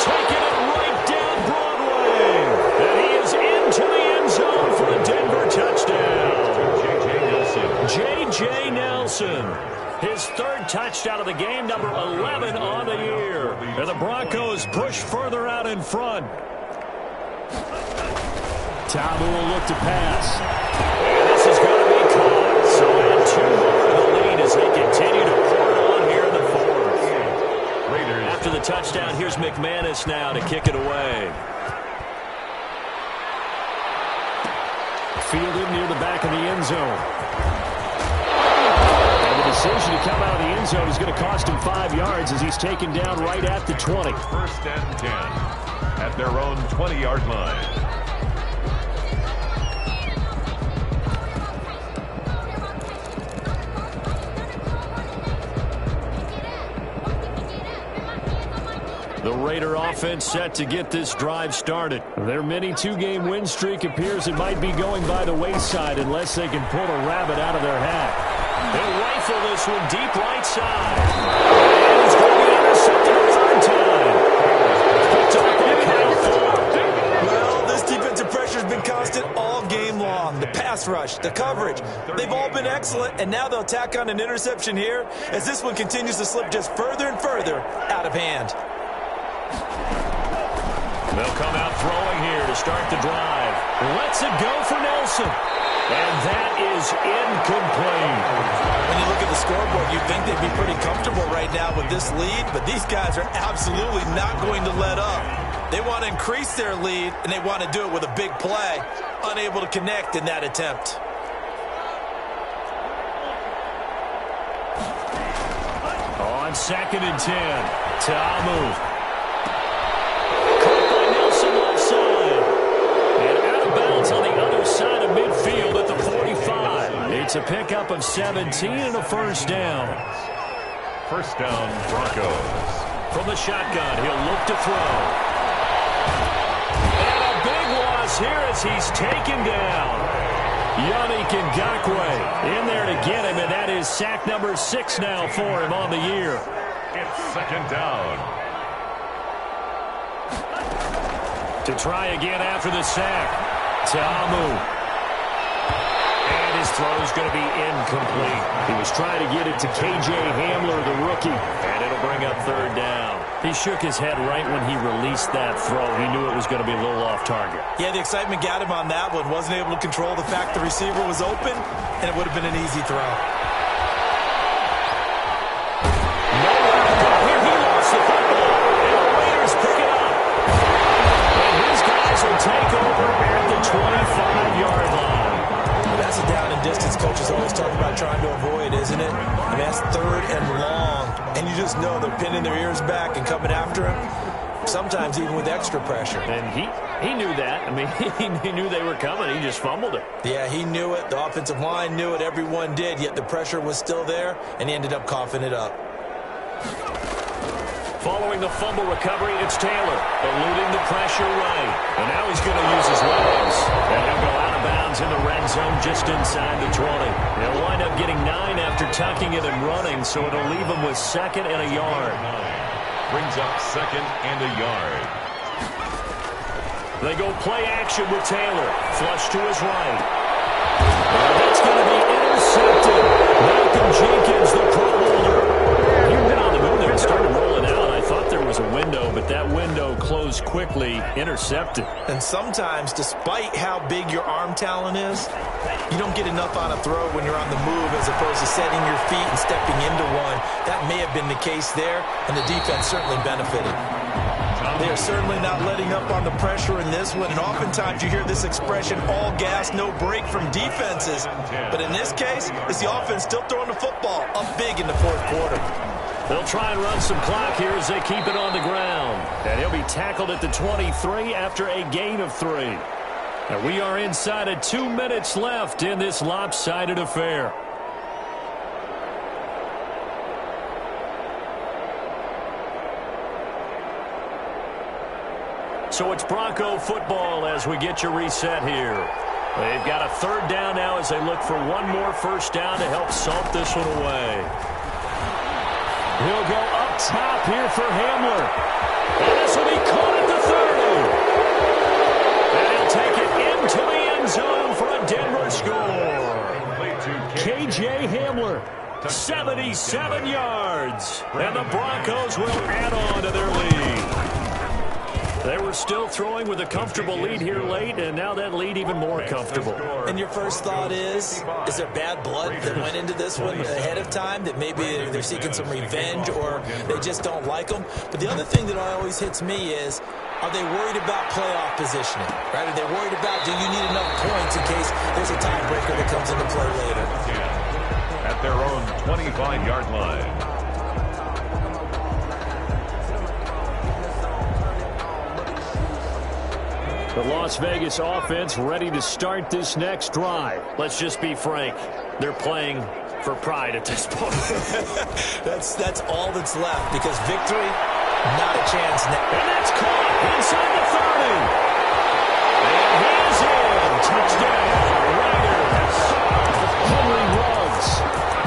Taking it right down Broadway. And he is into the end zone for a Denver touchdown. J.J. Nelson. His 3rd touchdown of the game, number 11 on the year. And the Broncos push further out in front. Tamu will look to pass. And this is going to be caught. So add 2 more to the lead as they continue to pour it on here in the 4th. Raiders. After the touchdown, here's McManus now to kick it away. Fielded near the back of the end zone. Decision to come out of the end zone is going to cost him 5 yards as he's taken down right at the 20. 1st and 10 at their own 20-yard line. The Raider offense set to get this drive started. Their mini two-game win streak appears it might be going by the wayside unless they can pull a rabbit out of their hat. They'll rifle this one deep right side. And it's going to be intercepted a third time. Picked up by Kyle Fuller. Well, this defensive pressure has been constant all game long. The pass rush, the coverage, they've all been excellent, and now they'll tack on an interception here as this one continues to slip just further and further out of hand. They'll come out throwing here to start the drive. Lets it go for Nelson. And that is incomplete. When you look at the scoreboard, you'd think they'd be pretty comfortable right now with this lead, but these guys are absolutely not going to let up. They want to increase their lead, and they want to do it with a big play. Unable to connect in that attempt. On 2nd and 10, Ta'amu. On the other side of midfield at the 45. It's a pickup of 17 and a first down. First down, Broncos. From the shotgun, he'll look to throw. And a big loss here as he's taken down. Yannick Ngakoue in there to get him, and that is sack number 6 now for him on the year. It's second down. To try again after the sack. Ta'amu. And his throw's going to be incomplete. He was trying to get it to K.J. Hamler, the rookie. And it'll bring up third down. He shook his head right when he released that throw. He knew it was going to be a little off target. Yeah, the excitement got him on that one. Wasn't able to control the fact the receiver was open, and it would have been an easy throw. Nowhere to go here. He lost the football. And the Raiders pick it up. And his guys will take over at the 25-yard line. That's a down and distance coaches always talk about trying to avoid, isn't it? I mean, that's third and long. And you just know they're pinning their ears back and coming after him, sometimes even with extra pressure. And he knew that. I mean, he knew they were coming. He just fumbled it. Yeah, he knew it. The offensive line knew it. Everyone did, yet the pressure was still there, and he ended up coughing it up. Following the fumble recovery, it's Taylor, eluding the pressure right. And now he's going to use his legs. And he'll go out of bounds in the red zone just inside the 20. He'll wind up getting 9 after tucking it and running, so it'll leave him with 2nd and a yard. Brings up 2nd and a yard. They go play action with Taylor. Flush to his right. And that's going to be intercepted. Malcolm Jenkins, the Pro Bowler. He'd been on the move there and started rolling out. I thought there was a window, but that window closed quickly. Intercepted. And sometimes, despite how big your arm talent is, you don't get enough on a throw when you're on the move as opposed to setting your feet and stepping into one. That may have been the case there, and the defense certainly benefited. They are certainly not letting up on the pressure in this one, and oftentimes you hear this expression, all gas, no break from defenses. But in this case, it's the offense still throwing the football up big in the fourth quarter. They'll try and run some clock here as they keep it on the ground. And he'll be tackled at the 23 after a gain of 3. And we are inside of 2 minutes left in this lopsided affair. So it's Bronco football as we get you reset here. They've got a third down now as they look for one more first down to help salt this one away. He'll go up top here for Hamler. And this will be caught at the 30. And he'll take it into the end zone for a Denver score. K.J. Hamler, 77 yards. And the Broncos will add on to their lead. They were still throwing with a comfortable lead here late, and now that lead even more comfortable. And your first thought is there bad blood that went into this one ahead of time, that maybe they're seeking some revenge or they just don't like them? But the other thing that always hits me is, are they worried about playoff positioning? Right? Are they worried about, do you need enough points in case there's a tiebreaker that comes into play later? At their own 25-yard line. The Las Vegas offense ready to start this next drive. Let's just be frank. They're playing for pride at this point. That's all that's left, because victory Not a chance now. And that's caught inside the 30. And he's in. Touchdown, Raiders. Henry Ruggs,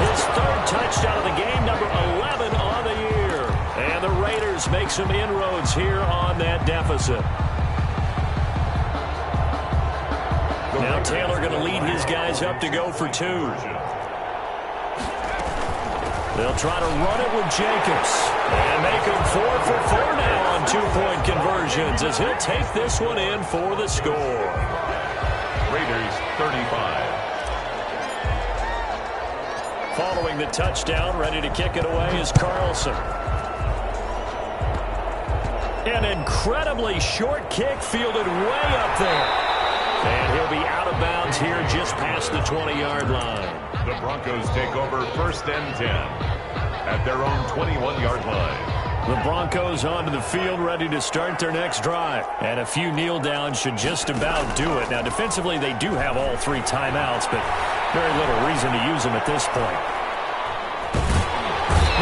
his third touchdown of the game, number 11 on the year. And the Raiders make some inroads here on that deficit. Now Taylor going to lead his guys up to go for 2. They'll try to run it with Jacobs. And make him 4 for 4 now on 2-point conversions as he'll take this one in for the score. Raiders 35. Following the touchdown, ready to kick it away is Carlson. An incredibly short kick fielded way up there. And he'll be out of bounds here just past the 20-yard line. The Broncos take over 1st and 10 at their own 21-yard line. The Broncos onto the field ready to start their next drive. And a few kneel downs should just about do it. Now, defensively, they do have all 3 timeouts, but very little reason to use them at this point.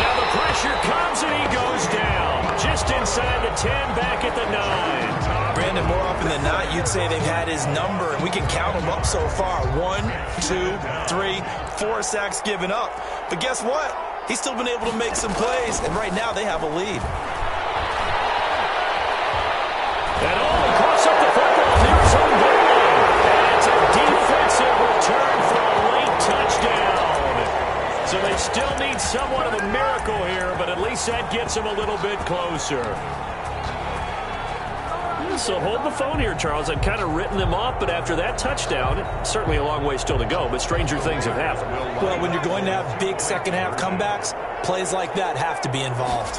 Now the pressure comes and he goes down. Just inside the 10, back at the 9. Brandon, more often than not, you'd say they've had his number, and we can count them up so far. 1, 2, 3, 4 sacks given up. But guess what? He's still been able to make some plays, and right now they have a lead. And all across up the football near his own goal line. And it's a defensive return for a late touchdown. So they still need somewhat of a miracle here, but at least that gets them a little bit closer. So hold the phone here, Charles. I'd kind of written them off, but after that touchdown, certainly a long way still to go, but stranger things have happened. Well, when you're going to have big second-half comebacks, plays like that have to be involved.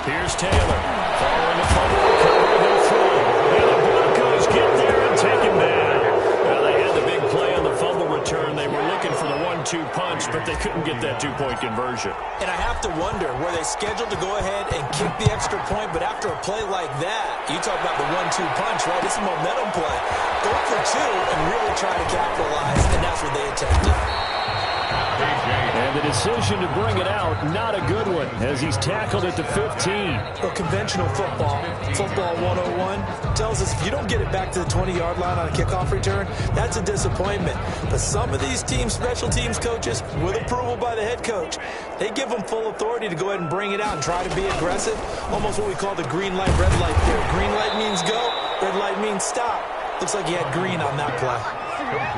Here's Taylor. Following the fumble recovery, they'll throw. And the Broncos get there and take him down. Well, they had the big play on the fumble return. They were looking for the 1-2 punch, but they couldn't get that 2-point conversion. And I have to wonder, were they scheduled to go ahead and kick the extra point, but after a play like that, you talk about the 1-2 punch, right? It's a momentum play. Go for 2 and really try to capitalize, and that's what they attempted. And the decision to bring it out, not a good one, as he's tackled at the 15. Well, conventional football 101, tells us if you don't get it back to the 20-yard line on a kickoff return, that's a disappointment. But some of these teams, special teams coaches, with approval by the head coach, they give them full authority to go ahead and bring it out and try to be aggressive. Almost what we call the green light, red light theory. Green light means go, red light means stop. Looks like he had green on that play.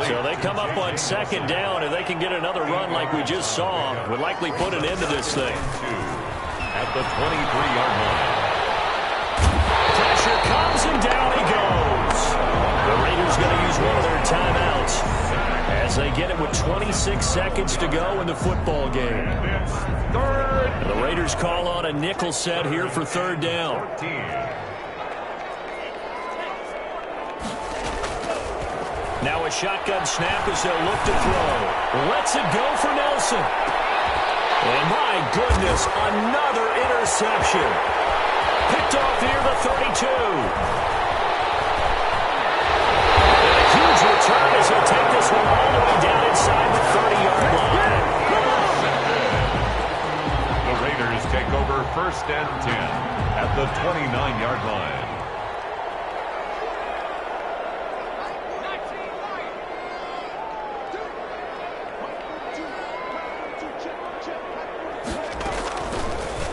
So they come up on 2nd down, and they can get another run like we just saw. Would likely put an end to this thing. At the 23-yard line. Pressure comes, and down he goes. The Raiders going to use one of their timeouts as they get it with 26 seconds to go in the football game. The Raiders call on a nickel set here for 3rd down. Now a shotgun snap as they'll look to throw. Lets it go for Nelson. And my goodness, another interception. Picked off near the 32. And a huge return as he'll take this one all the way down inside the 30-yard line. The Raiders take over 1st and 10 at the 29-yard line.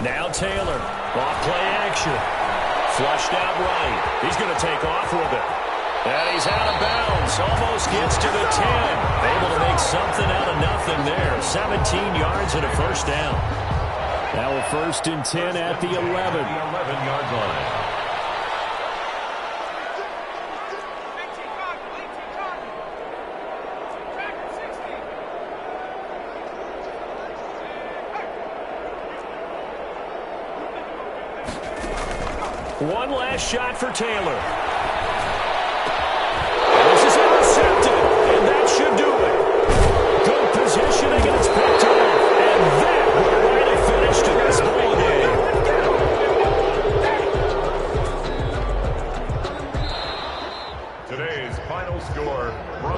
Now Taylor, off play action. Flushed out right. He's going to take off with it. And he's out of bounds. Almost gets to the 10. Able to make something out of nothing there. 17 yards and a 1st down. Now a 1st and 10 at the 11. The 11-yard line. One last shot for Taylor. This is intercepted, and that should do it. Good positioning, and it's picked off. And that will write a finish to this ball game. Today's final score.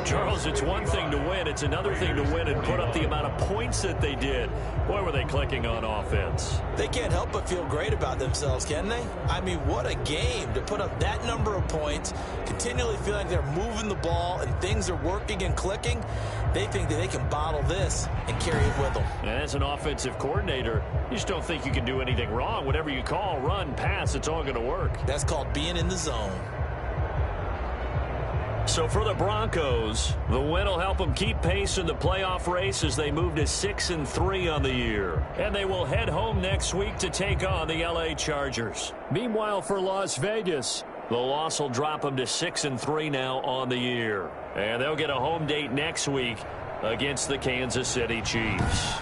Charles, it's one thing to win. It's another thing to win and put up the amount of points that they did. Boy, were they clicking on offense. They can't help but feel great about themselves, can they? I mean, what a game to put up that number of points, continually feeling like they're moving the ball and things are working and clicking. They think that they can bottle this and carry it with them. And as an offensive coordinator, you just don't think you can do anything wrong. Whatever you call, run, pass, it's all going to work. That's called being in the zone. So for the Broncos, the win will help them keep pace in the playoff race as they move to 6-3 on the year. And they will head home next week to take on the LA Chargers. Meanwhile, for Las Vegas, the loss will drop them to 6-3 now on the year. And they'll get a home date next week against the Kansas City Chiefs.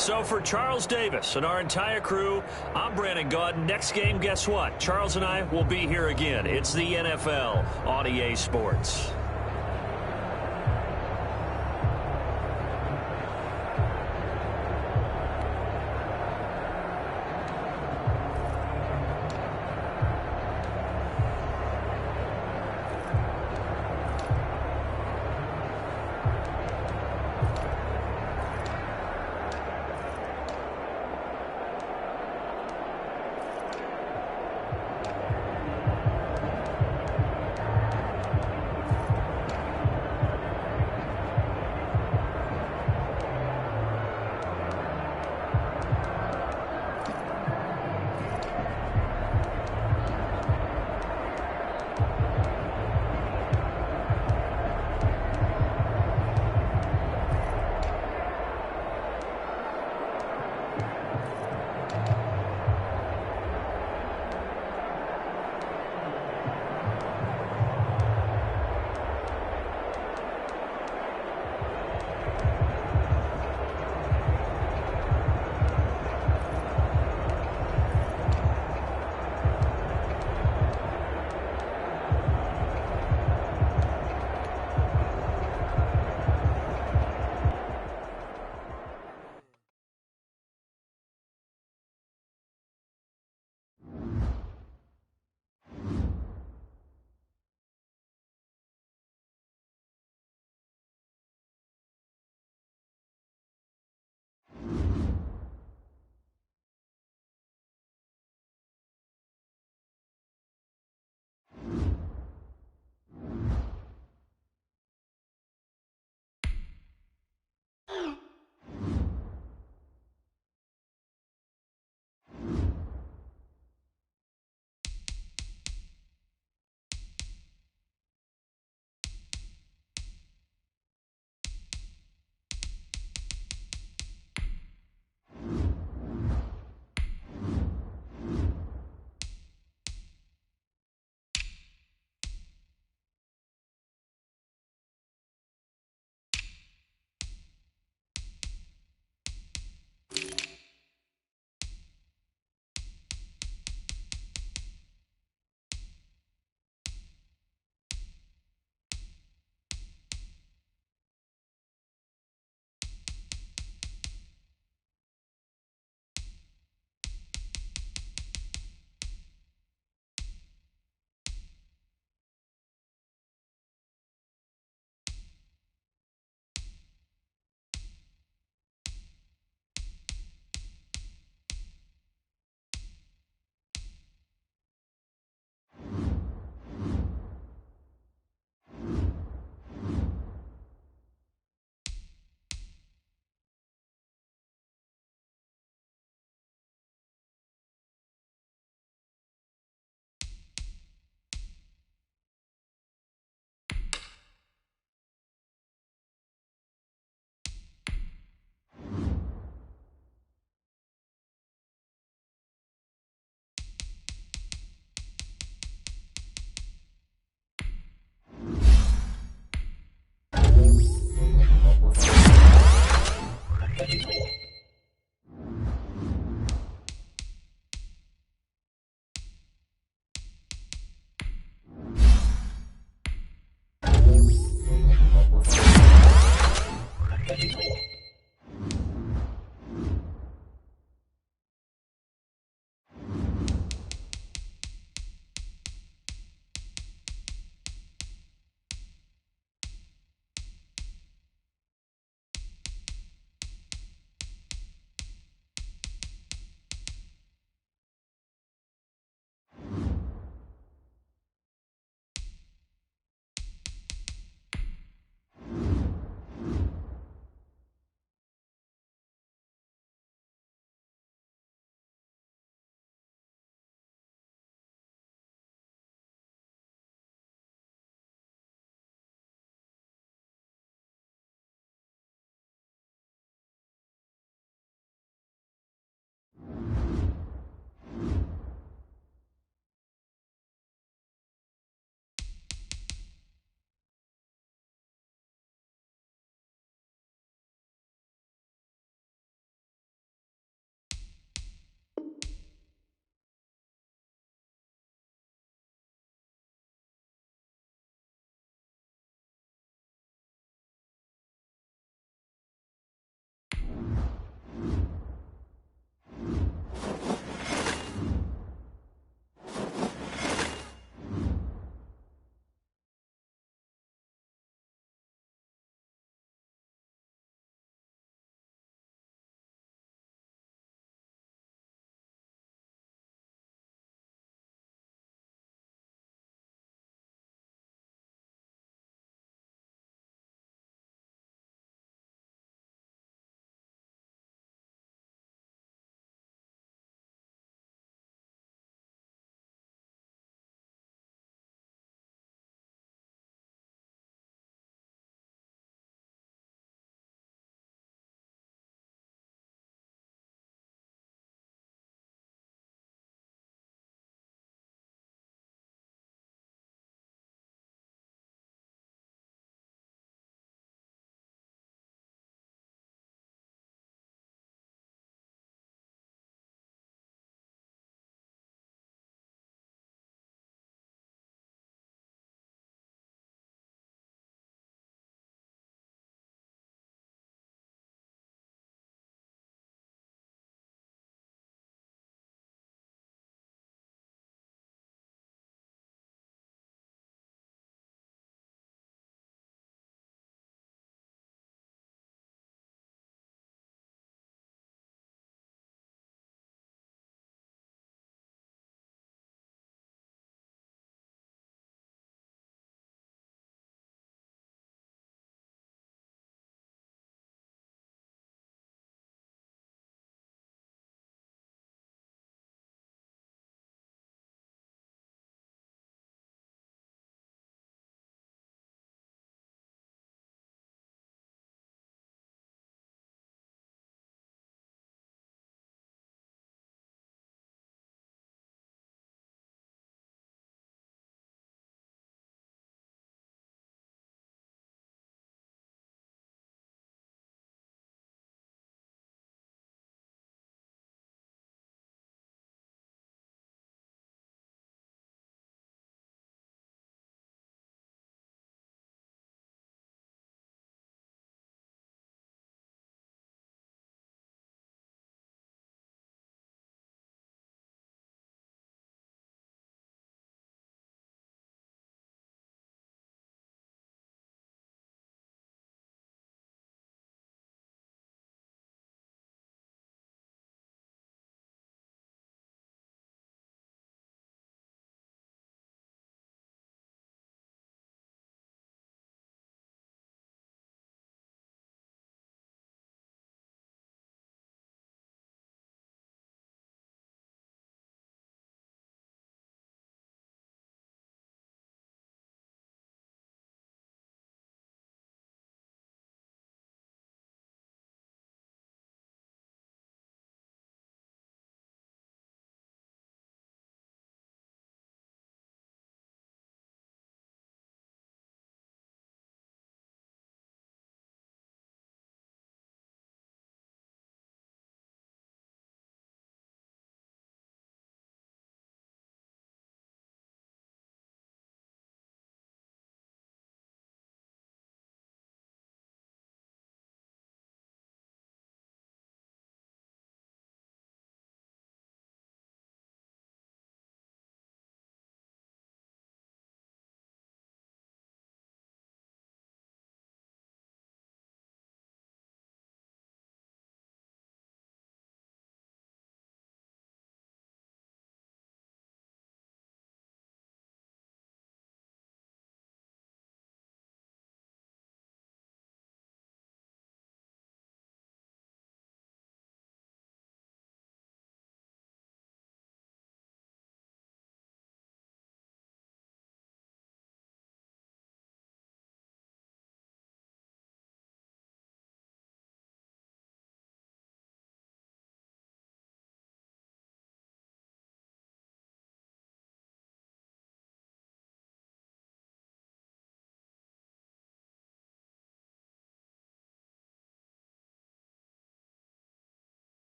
So for Charles Davis and our entire crew, I'm Brandon Gaudin. Next game, guess what? Charles and I will be here again. It's the NFL on EA Sports.